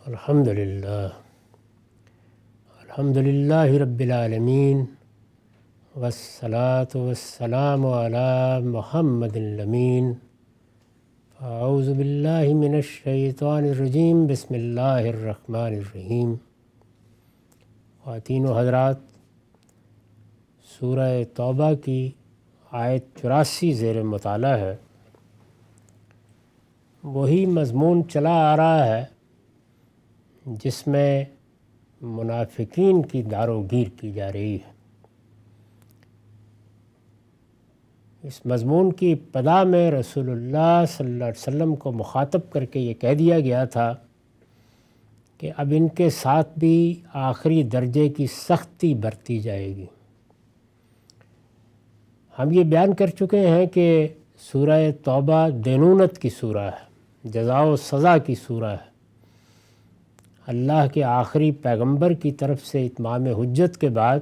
الحمدللہ رب العالمین والصلاة والسلام علی محمد الامین اعوذ باللہ من الشیطان الرجیم بسم اللہ الرحمن الرحیم۔ خواتین و حضرات، سورہ توبہ کی آیت 84 زیر مطالعہ ہے۔ وہی مضمون چلا آ رہا ہے جس میں منافقین کی دار و گیر کی جا رہی ہے۔ اس مضمون کی ابتدا میں رسول اللہ صلی اللہ علیہ وسلم کو مخاطب کر کے یہ کہہ دیا گیا تھا کہ اب ان کے ساتھ بھی آخری درجے کی سختی برتی جائے گی۔ ہم یہ بیان کر چکے ہیں کہ سورہ توبہ دینونت کی سورہ ہے، جزا و سزا کی سورہ ہے۔ اللہ کے آخری پیغمبر کی طرف سے اتمام حجت کے بعد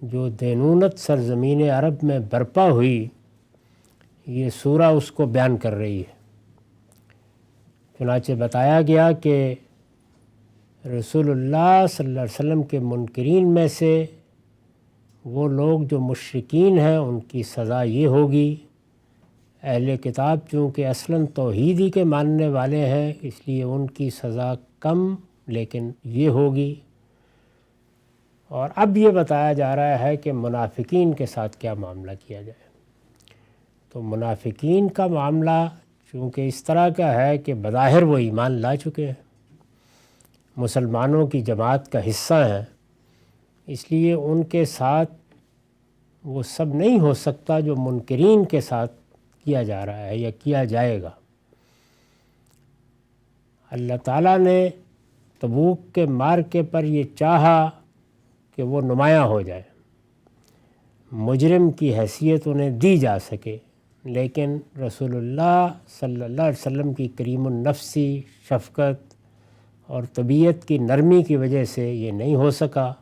جو دینونت سرزمین عرب میں برپا ہوئی، یہ سورہ اس کو بیان کر رہی ہے۔ چنانچہ بتایا گیا کہ رسول اللہ صلی اللہ علیہ وسلم کے منکرین میں سے وہ لوگ جو مشرکین ہیں ان کی سزا یہ ہوگی۔ اہل کتاب چونکہ اصلاً توحیدی کے ماننے والے ہیں، اس لیے ان کی سزا کم لیکن یہ ہوگی۔ اور اب یہ بتایا جا رہا ہے کہ منافقین کے ساتھ کیا معاملہ کیا جائے۔ تو منافقین کا معاملہ چونکہ اس طرح کا ہے کہ بظاہر وہ ایمان لا چکے ہیں، مسلمانوں کی جماعت کا حصہ ہیں، اس لیے ان کے ساتھ وہ سب نہیں ہو سکتا جو منکرین کے ساتھ کیا جا رہا ہے یا کیا جائے گا۔ اللہ تعالیٰ نے تبوک کے معرکے پر یہ چاہا کہ وہ نمایاں ہو جائے، مجرم کی حیثیت انہیں دی جا سکے، لیکن رسول اللہ صلی اللہ علیہ وسلم کی کریم النفسی شفقت اور طبیعت کی نرمی کی وجہ سے یہ نہیں ہو سکا۔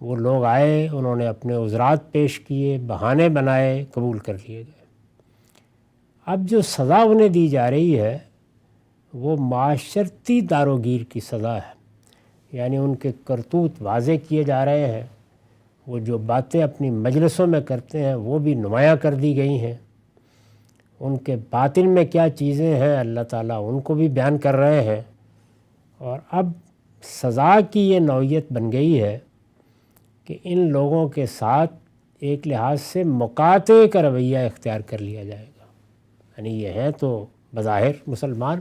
وہ لوگ آئے، انہوں نے اپنے عذرات پیش کیے، بہانے بنائے، قبول کر لیے گئے۔ اب جو سزا انہیں دی جا رہی ہے وہ معاشرتی داروگیر کی سزا ہے، یعنی ان کے کرتوت واضح کیے جا رہے ہیں، وہ جو باتیں اپنی مجلسوں میں کرتے ہیں وہ بھی نمایاں کر دی گئی ہیں، ان کے باطن میں کیا چیزیں ہیں اللہ تعالیٰ ان کو بھی بیان کر رہے ہیں۔ اور اب سزا کی یہ نوعیت بن گئی ہے کہ ان لوگوں کے ساتھ ایک لحاظ سے مقاطعے کا رویہ اختیار کر لیا جائے گا، یعنی یہ ہیں تو بظاہر مسلمان،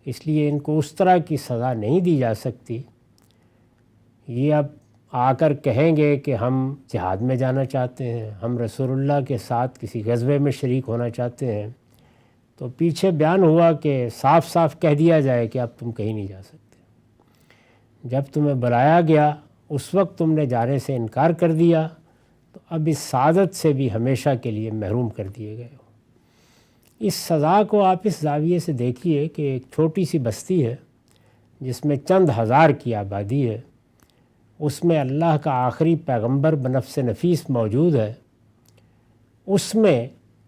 اس لیے ان کو اس طرح کی سزا نہیں دی جا سکتی۔ یہ اب آ کر کہیں گے کہ ہم جہاد میں جانا چاہتے ہیں، ہم رسول اللہ کے ساتھ کسی غزوے میں شریک ہونا چاہتے ہیں، تو پیچھے بیان ہوا کہ صاف صاف کہہ دیا جائے کہ اب تم کہیں نہیں جا سکتے۔ جب تمہیں بلایا گیا اس وقت تم نے جانے سے انکار کر دیا، تو اب اس سعادت سے بھی ہمیشہ کے لیے محروم کر دیے گئے ہو۔ اس سزا کو آپ اس زاویے سے دیکھیے کہ ایک چھوٹی سی بستی ہے جس میں چند ہزار کی آبادی ہے، اس میں اللہ کا آخری پیغمبر بنفس نفیس موجود ہے، اس میں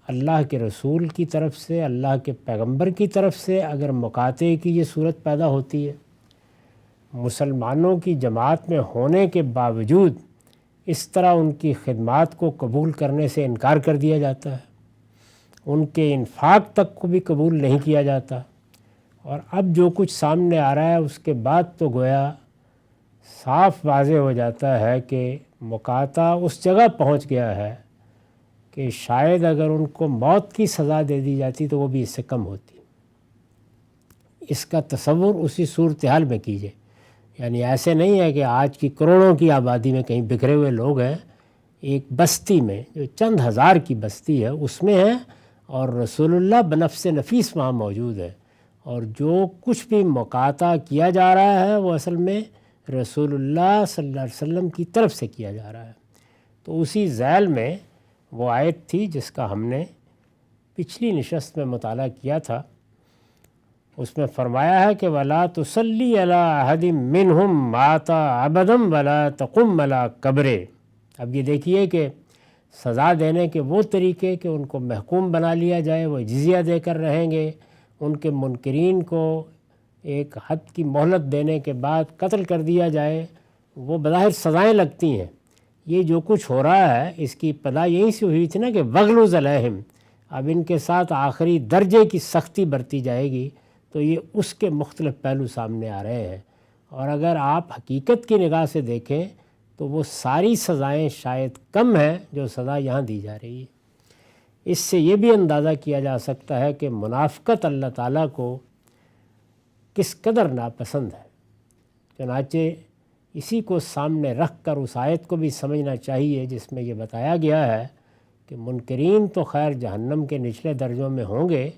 اللہ کے رسول کی طرف سے، اللہ کے پیغمبر کی طرف سے اگر مقاطعے کی یہ صورت پیدا ہوتی ہے، مسلمانوں کی جماعت میں ہونے کے باوجود اس طرح ان کی خدمات کو قبول کرنے سے انکار کر دیا جاتا ہے، ان کے انفاق تک کو بھی قبول نہیں کیا جاتا، اور اب جو کچھ سامنے آ رہا ہے اس کے بعد تو گویا صاف واضح ہو جاتا ہے کہ مقاطعہ اس جگہ پہنچ گیا ہے کہ شاید اگر ان کو موت کی سزا دے دی جاتی تو وہ بھی اس سے کم ہوتی۔ اس کا تصور اسی صورتحال میں کیجیے، یعنی ایسے نہیں ہے کہ آج کی کروڑوں کی آبادی میں کہیں بکھرے ہوئے لوگ ہیں، ایک بستی میں جو چند ہزار کی بستی ہے اس میں ہیں، اور رسول اللہ بنفس نفیس وہاں موجود ہے، اور جو کچھ بھی مقاطعہ کیا جا رہا ہے وہ اصل میں رسول اللہ صلی اللہ علیہ وسلم کی طرف سے کیا جا رہا ہے۔ تو اسی ذیل میں وہ آیت تھی جس کا ہم نے پچھلی نشست میں مطالعہ کیا تھا، اس میں فرمایا ہے کہ وَلَا تُصَلِّ عَلَىٰ أَحَدٍ مِّنْهُمْ مَاتَ أَبَدًا وَلَا تَقُمْ عَلَىٰ قَبْرِهِ۔ اب یہ دیکھیے کہ سزا دینے کے وہ طریقے کہ ان کو محکوم بنا لیا جائے، وہ جزیہ دے کر رہیں گے، ان کے منکرین کو ایک حد کی مہلت دینے کے بعد قتل کر دیا جائے، وہ بظاہر سزائیں لگتی ہیں۔ یہ جو کچھ ہو رہا ہے اس کی ابتدا یہیں سے ہوئی تھی نا کہ وغلظ علیہم، اب ان کے ساتھ آخری درجے کی سختی برتی جائے گی، تو یہ اس کے مختلف پہلو سامنے آ رہے ہیں۔ اور اگر آپ حقیقت کی نگاہ سے دیکھیں تو وہ ساری سزائیں شاید کم ہیں جو سزا یہاں دی جا رہی ہے۔ اس سے یہ بھی اندازہ کیا جا سکتا ہے کہ منافقت اللہ تعالیٰ کو کس قدر ناپسند ہے۔ چنانچہ اسی کو سامنے رکھ کر اس آیت کو بھی سمجھنا چاہیے جس میں یہ بتایا گیا ہے کہ منکرین تو خیر جہنم کے نچلے درجوں میں ہوں گے،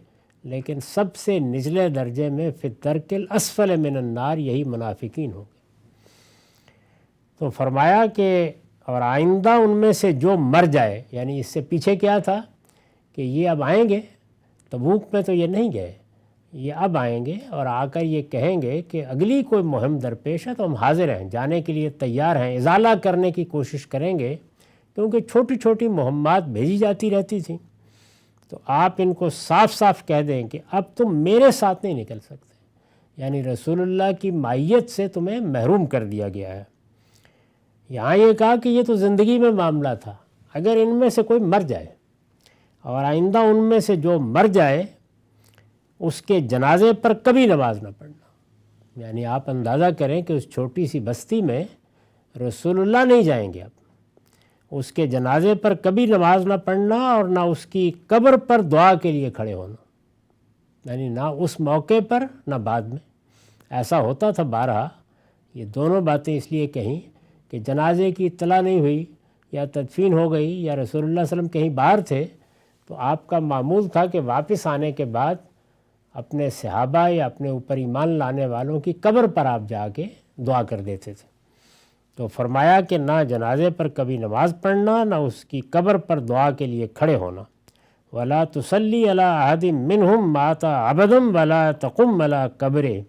لیکن سب سے نچلے درجے میں فی الدرک الاسفل من النار یہی منافقین ہوں گے۔ تو فرمایا کہ اور آئندہ ان میں سے جو مر جائے، یعنی اس سے پیچھے کیا تھا کہ یہ اب آئیں گے، تبوک میں تو یہ نہیں گئے، یہ اب آئیں گے اور آ کر یہ کہیں گے کہ اگلی کوئی مہم درپیش ہے تو ہم حاضر ہیں، جانے کے لیے تیار ہیں، ازالہ کرنے کی کوشش کریں گے، کیونکہ چھوٹی چھوٹی مہمات بھیجی جاتی رہتی تھیں۔ تو آپ ان کو صاف صاف کہہ دیں کہ اب تم میرے ساتھ نہیں نکل سکتے، یعنی رسول اللہ کی مائیت سے تمہیں محروم کر دیا گیا ہے۔ یہاں یہ کہا کہ یہ تو زندگی میں معاملہ تھا، اگر ان میں سے کوئی مر جائے اور آئندہ ان میں سے جو مر جائے اس کے جنازے پر کبھی نماز نہ پڑھنا، یعنی آپ اندازہ کریں کہ اس چھوٹی سی بستی میں رسول اللہ نہیں جائیں گے، اب اس کے جنازے پر کبھی نماز نہ پڑھنا اور نہ اس کی قبر پر دعا کے لیے کھڑے ہونا، یعنی نہ اس موقع پر نہ بعد میں۔ ایسا ہوتا تھا بارہا، یہ دونوں باتیں اس لیے کہیں کہ جنازے کی اطلاع نہیں ہوئی یا تدفین ہو گئی یا رسول اللہ صلی اللہ علیہ وسلم کہیں باہر تھے، تو آپ کا معمول تھا کہ واپس آنے کے بعد اپنے صحابہ یا اپنے اوپر ایمان لانے والوں کی قبر پر آپ جا کے دعا کر دیتے تھے۔ تو فرمایا کہ نہ جنازے پر کبھی نماز پڑھنا، نہ اس کی قبر پر دعا کے لیے کھڑے ہونا۔ وَلَا تُصَلِّ عَلَىٰ أَحَدٍ مِّنْهُمْ مَاتَ أَبَدًا وَلَا تَقُمْ عَلَىٰ قَبْرِهِ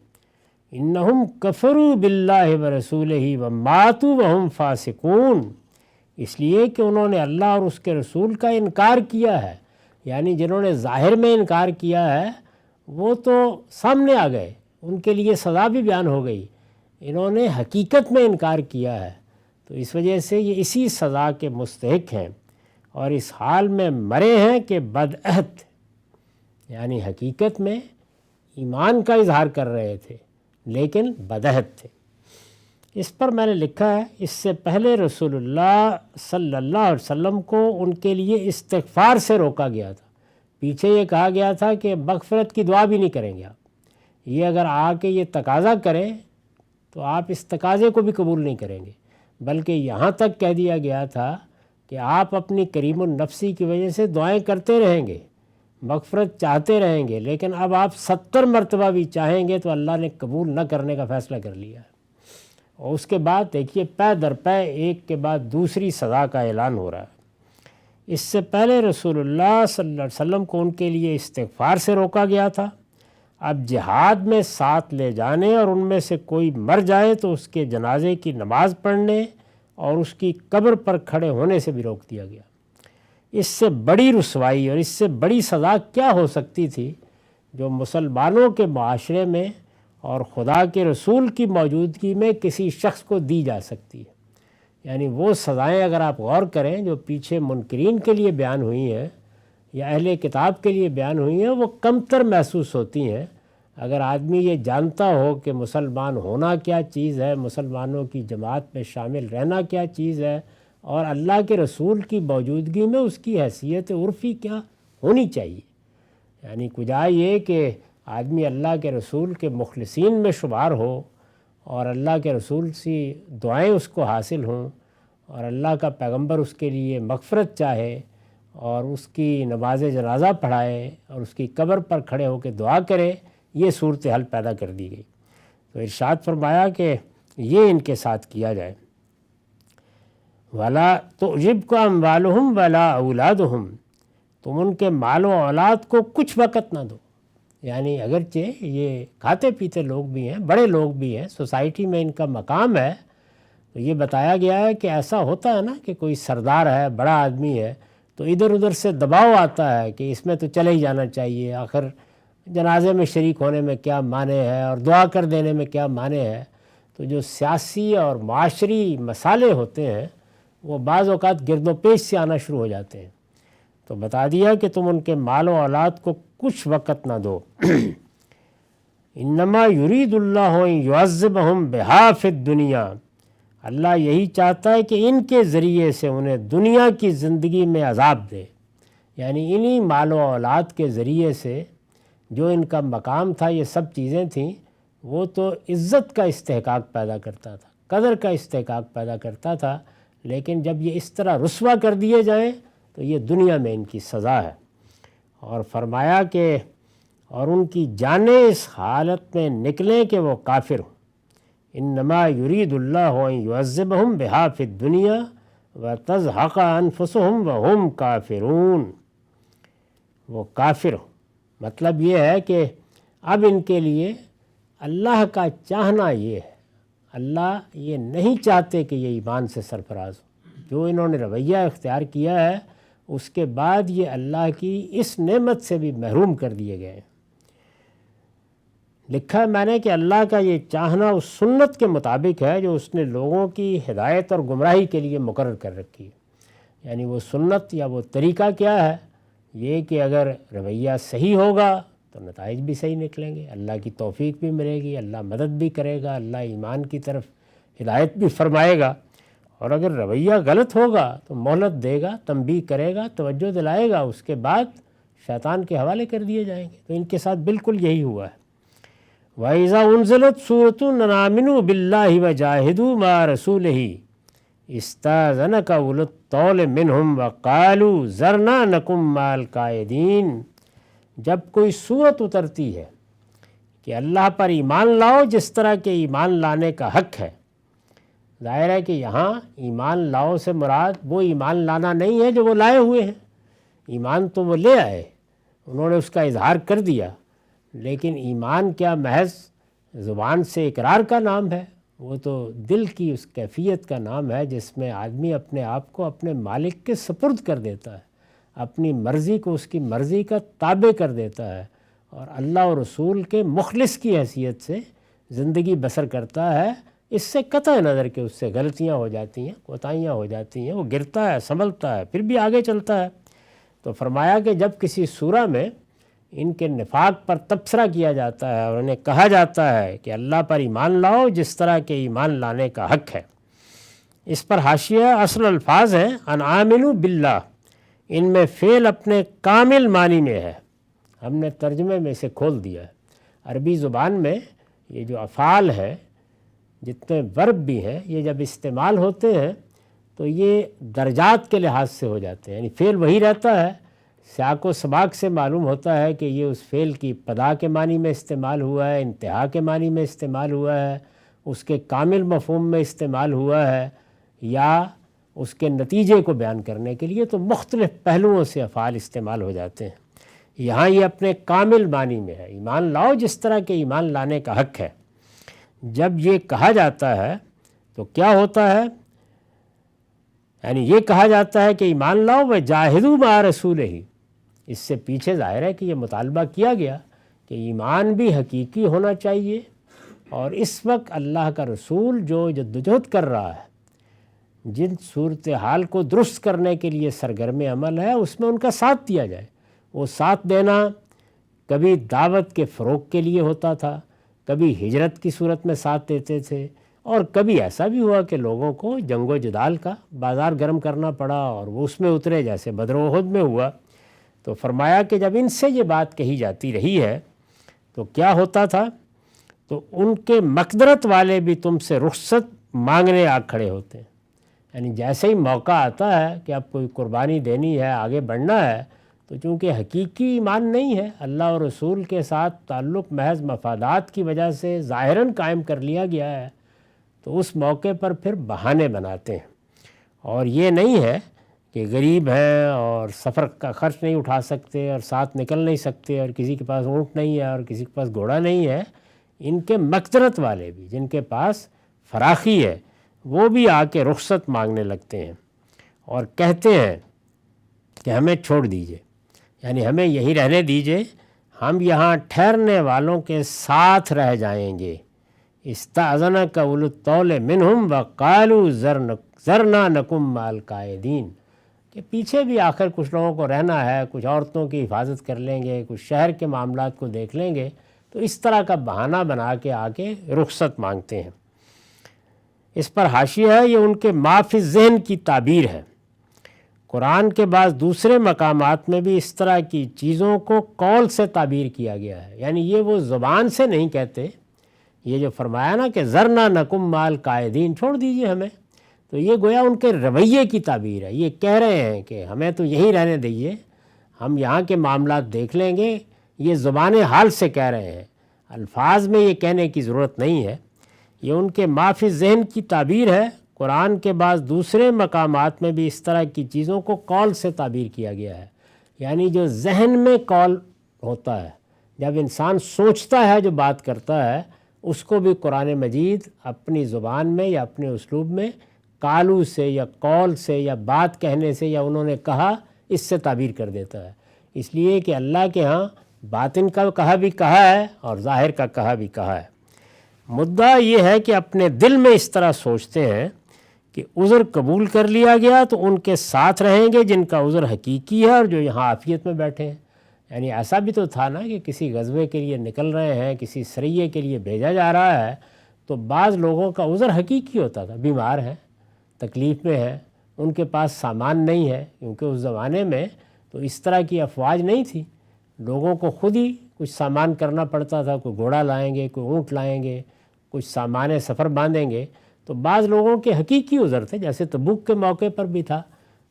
إِنَّهُمْ كَفَرُوا بِاللَّهِ وَرَسُولِهِ وَمَاتُوا وَهُمْ فَاسِقُونَ، اس لیے کہ انہوں نے اللہ اور اس کے رسول کا انکار کیا ہے، یعنی جنہوں نے ظاہر میں انکار کیا ہے وہ تو سامنے آ گئے، ان کے لیے سزا بھی بیان ہو گئی، انہوں نے حقیقت میں انکار کیا ہے، تو اس وجہ سے یہ اسی سزا کے مستحق ہیں، اور اس حال میں مرے ہیں کہ بدعہد، یعنی حقیقت میں ایمان کا اظہار کر رہے تھے لیکن بدعہد تھے۔ اس پر میں نے لکھا ہے اس سے پہلے رسول اللہ صلی اللہ علیہ وسلم کو ان کے لیے استغفار سے روکا گیا تھا۔ پیچھے یہ کہا گیا تھا کہ مغفرت کی دعا بھی نہیں کریں گے آپ، یہ اگر آ کے یہ تقاضا کریں تو آپ اس تقاضے کو بھی قبول نہیں کریں گے، بلکہ یہاں تک کہہ دیا گیا تھا کہ آپ اپنی کریم النفسی کی وجہ سے دعائیں کرتے رہیں گے، مغفرت چاہتے رہیں گے، لیکن اب آپ 70 مرتبہ بھی چاہیں گے تو اللہ نے قبول نہ کرنے کا فیصلہ کر لیا ہے۔ اور اس کے بعد دیکھیے پے در پے ایک کے بعد دوسری سزا کا اعلان ہو رہا ہے۔ اس سے پہلے رسول اللہ صلی اللہ علیہ وسلم کو ان کے لیے استغفار سے روکا گیا تھا، اب جہاد میں ساتھ لے جانے اور ان میں سے کوئی مر جائے تو اس کے جنازے کی نماز پڑھنے اور اس کی قبر پر کھڑے ہونے سے بھی روک دیا گیا۔ اس سے بڑی رسوائی اور اس سے بڑی سزا کیا ہو سکتی تھی جو مسلمانوں کے معاشرے میں اور خدا کے رسول کی موجودگی میں کسی شخص کو دی جا سکتی ہے۔ یعنی وہ سزائیں اگر آپ غور کریں جو پیچھے منکرین کے لیے بیان ہوئی ہیں یا اہل کتاب کے لیے بیان ہوئی ہیں، وہ کمتر محسوس ہوتی ہیں اگر آدمی یہ جانتا ہو کہ مسلمان ہونا کیا چیز ہے، مسلمانوں کی جماعت میں شامل رہنا کیا چیز ہے، اور اللہ کے رسول کی موجودگی میں اس کی حیثیت عرفی کیا ہونی چاہیے۔ یعنی کجا یہ کہ آدمی اللہ کے رسول کے مخلصین میں شمار ہو اور اللہ کے رسول سے دعائیں اس کو حاصل ہوں اور اللہ کا پیغمبر اس کے لیے مغفرت چاہے اور اس کی نماز جنازہ پڑھائے اور اس کی قبر پر کھڑے ہو کے دعا کرے، یہ صورتحال پیدا کر دی گئی۔ تو ارشاد فرمایا کہ یہ ان کے ساتھ کیا جائے۔ وَلَا تُعْجِبْكَ أَمْوَالُهُمْ وَلَا أَوْلَادُهُمْ، تم ان کے مال و اولاد کو کچھ وقت نہ دو، یعنی اگرچہ یہ کھاتے پیتے لوگ بھی ہیں، بڑے لوگ بھی ہیں، سوسائٹی میں ان کا مقام ہے، تو یہ بتایا گیا ہے کہ ایسا ہوتا ہے نا کہ کوئی سردار ہے، بڑا آدمی ہے، تو ادھر ادھر سے دباؤ آتا ہے کہ اس میں تو چلے ہی جانا چاہیے، آخر جنازے میں شریک ہونے میں کیا معنی ہے اور دعا کر دینے میں کیا معنی ہے. تو جو سیاسی اور معاشری مسائل ہوتے ہیں وہ بعض اوقات گرد و پیش سے آنا شروع ہو جاتے ہیں. تو بتا دیا کہ تم ان کے مال و اولاد کو کچھ وقت نہ دو. انما یرید اللہ یعذبہم بہا فی الدنیا، اللہ یہی چاہتا ہے کہ ان کے ذریعے سے انہیں دنیا کی زندگی میں عذاب دے. یعنی انہی مال و اولاد کے ذریعے سے جو ان کا مقام تھا، یہ سب چیزیں تھیں، وہ تو عزت کا استحقاق پیدا کرتا تھا، قدر کا استحقاق پیدا کرتا تھا، لیکن جب یہ اس طرح رسوا کر دیے جائیں تو یہ دنیا میں ان کی سزا ہے. اور فرمایا کہ اور ان کی جانیں اس حالت میں نکلیں کہ وہ کافر ہوں. انما یرید اللہ ان یعذبہم بہا فی الدنیا وتزہق انفسہم وہم کافرون، وہ کافر ہوں. مطلب یہ ہے کہ اب ان کے لیے اللہ کا چاہنا یہ ہے، اللہ یہ نہیں چاہتے کہ یہ ایمان سے سرفراز ہو. جو انہوں نے رویہ اختیار کیا ہے اس کے بعد یہ اللہ کی اس نعمت سے بھی محروم کر دیے گئے ہیں. لکھا ہے میں نے کہ اللہ کا یہ چاہنا اس سنت کے مطابق ہے جو اس نے لوگوں کی ہدایت اور گمراہی کے لیے مقرر کر رکھی ہے. یعنی وہ سنت یا وہ طریقہ کیا ہے؟ یہ کہ اگر رویہ صحیح ہوگا تو نتائج بھی صحیح نکلیں گے، اللہ کی توفیق بھی ملے گی، اللہ مدد بھی کرے گا، اللہ ایمان کی طرف ہدایت بھی فرمائے گا. اور اگر رویہ غلط ہوگا تو مہلت دے گا، تنبیہ کرے گا، توجہ دلائے گا، اس کے بعد شیطان کے حوالے کر دیے جائیں گے. تو ان کے ساتھ بالکل یہی ہوا ہے. وَإِذَا أُنزِلَتْ سُورَةٌ أَنْ آمِنُوا بِاللَّهِ وَجَاهِدُوا مَعَ رَسُولِهِ اسْتَأْذَنَكَ أُولُو الطَّوْلِ مِنْهُمْ وَقَالُوا ذَرْنَا نَكُن مَعَ الْقَاعِدِينَ، جب کوئی صورت اترتی ہے کہ اللہ پر ایمان لاؤ جس طرح کے ایمان لانے کا حق ہے. ظاہر ہے کہ یہاں ایمان لاؤ سے مراد وہ ایمان لانا نہیں ہے جو وہ لائے ہوئے ہیں. ایمان تو وہ لے آئے، انہوں نے اس کا اظہار کر دیا، لیکن ایمان کیا محض زبان سے اقرار کا نام ہے؟ وہ تو دل کی اس کیفیت کا نام ہے جس میں آدمی اپنے آپ کو اپنے مالک کے سپرد کر دیتا ہے، اپنی مرضی کو اس کی مرضی کا تابع کر دیتا ہے، اور اللہ اور رسول کے مخلص کی حیثیت سے زندگی بسر کرتا ہے. اس سے قطع نظر کہ اس سے غلطیاں ہو جاتی ہیں، کوتاہیاں ہو جاتی ہیں، وہ گرتا ہے، سنبھلتا ہے، پھر بھی آگے چلتا ہے. تو فرمایا کہ جب کسی سورہ میں ان کے نفاق پر تبصرہ کیا جاتا ہے اور انہیں کہا جاتا ہے کہ اللہ پر ایمان لاؤ جس طرح کے ایمان لانے کا حق ہے. اس پر حاشیہ اصل الفاظ ہیں ان آمنوا باللہ، ان میں فعل اپنے کامل معنی میں ہے. ہم نے ترجمے میں اسے کھول دیا ہے. عربی زبان میں یہ جو افعال ہے، جتنے ورب بھی ہیں، یہ جب استعمال ہوتے ہیں تو یہ درجات کے لحاظ سے ہو جاتے ہیں. یعنی فعل وہی رہتا ہے، سیاق و سباق سے معلوم ہوتا ہے کہ یہ اس فعل کی ابتدا کے معنی میں استعمال ہوا ہے، انتہا کے معنی میں استعمال ہوا ہے، اس کے کامل مفہوم میں استعمال ہوا ہے، یا اس کے نتیجے کو بیان کرنے کے لیے. تو مختلف پہلوؤں سے افعال استعمال ہو جاتے ہیں. یہاں یہ اپنے کامل معنی میں ہے، ایمان لاؤ جس طرح کے ایمان لانے کا حق ہے. جب یہ کہا جاتا ہے تو کیا ہوتا ہے؟ یعنی یہ کہا جاتا ہے کہ ایمان لاؤ وجاہدوا مع رسولہ. اس سے پیچھے ظاہر ہے کہ یہ مطالبہ کیا گیا کہ ایمان بھی حقیقی ہونا چاہیے، اور اس وقت اللہ کا رسول جو جدوجہد کر رہا ہے، جن صورتحال کو درست کرنے کے لیے سرگرم عمل ہے، اس میں ان کا ساتھ دیا جائے. وہ ساتھ دینا کبھی دعوت کے فروغ کے لیے ہوتا تھا، کبھی ہجرت کی صورت میں ساتھ دیتے تھے، اور کبھی ایسا بھی ہوا کہ لوگوں کو جنگ و جدال کا بازار گرم کرنا پڑا اور وہ اس میں اترے، جیسے بدر و احد میں ہوا. تو فرمایا کہ جب ان سے یہ بات کہی جاتی رہی ہے تو کیا ہوتا تھا؟ تو ان کے مقدرت والے بھی تم سے رخصت مانگنے آ کھڑے ہوتے ہیں. یعنی جیسے ہی موقع آتا ہے کہ اب کوئی قربانی دینی ہے، آگے بڑھنا ہے، تو چونکہ حقیقی ایمان نہیں ہے، اللہ اور رسول کے ساتھ تعلق محض مفادات کی وجہ سے ظاہراً قائم کر لیا گیا ہے، تو اس موقع پر پھر بہانے بناتے ہیں. اور یہ نہیں ہے کہ غریب ہیں اور سفر کا خرچ نہیں اٹھا سکتے اور ساتھ نکل نہیں سکتے، اور کسی کے پاس اونٹ نہیں ہے اور کسی کے پاس گھوڑا نہیں ہے. ان کے مقدرت والے بھی، جن کے پاس فراخی ہے، وہ بھی آ کے رخصت مانگنے لگتے ہیں اور کہتے ہیں کہ ہمیں چھوڑ دیجئے، یعنی ہمیں یہی رہنے دیجئے، ہم یہاں ٹھہرنے والوں کے ساتھ رہ جائیں گے۔ استأذنک اولو الطول منہم وقالوا ذرنا نکم مع القاعدین، کہ پیچھے بھی آخر کچھ لوگوں کو رہنا ہے، کچھ عورتوں کی حفاظت کر لیں گے، کچھ شہر کے معاملات کو دیکھ لیں گے، تو اس طرح کا بہانہ بنا کے آ کے رخصت مانگتے ہیں۔ اس پر حاشیہ ہے، یہ ان کے ما فی الذہن کی تعبیر ہے۔ قرآن کے بعض دوسرے مقامات میں بھی اس طرح کی چیزوں کو قول سے تعبیر کیا گیا ہے، یعنی یہ وہ زبان سے نہیں کہتے۔ یہ جو فرمایا نا کہ ذرنا نکم مع القاعدین، چھوڑ دیجئے ہمیں، تو یہ گویا ان کے رویے کی تعبیر ہے۔ یہ کہہ رہے ہیں کہ ہمیں تو یہیں رہنے دیجئے، ہم یہاں کے معاملات دیکھ لیں گے۔ یہ زبان حال سے کہہ رہے ہیں، الفاظ میں یہ کہنے کی ضرورت نہیں ہے۔ یہ ان کے ما فی ذہن کی تعبیر ہے۔ قرآن کے بعض دوسرے مقامات میں بھی اس طرح کی چیزوں کو قول سے تعبیر کیا گیا ہے، یعنی جو ذہن میں قول ہوتا ہے، جب انسان سوچتا ہے جو بات کرتا ہے، اس کو بھی قرآن مجید اپنی زبان میں یا اپنے اسلوب میں قالو سے یا قول سے یا بات کہنے سے یا انہوں نے کہا، اس سے تعبیر کر دیتا ہے۔ اس لیے کہ اللہ کے ہاں باطن کا کہا بھی کہا ہے اور ظاہر کا کہا بھی کہا ہے۔ مدعا یہ ہے کہ اپنے دل میں اس طرح سوچتے ہیں کہ عذر قبول کر لیا گیا تو ان کے ساتھ رہیں گے جن کا عذر حقیقی ہے اور جو یہاں عافیت میں بیٹھے ہیں۔ یعنی ایسا بھی تو تھا نا کہ کسی غزوے کے لیے نکل رہے ہیں، کسی سریے کے لیے بھیجا جا رہا ہے، تو بعض لوگوں کا عذر حقیقی ہوتا تھا، بیمار ہیں، تکلیف میں ہیں، ان کے پاس سامان نہیں ہے، کیونکہ اس زمانے میں تو اس طرح کی افواج نہیں تھی، لوگوں کو خود ہی کچھ سامان کرنا پڑتا تھا، کوئی گھوڑا لائیں گے، کوئی اونٹ لائیں گے، کچھ سامان سفر باندھیں گے، تو بعض لوگوں کے حقیقی عذر تھے، جیسے تبوک کے موقع پر بھی تھا،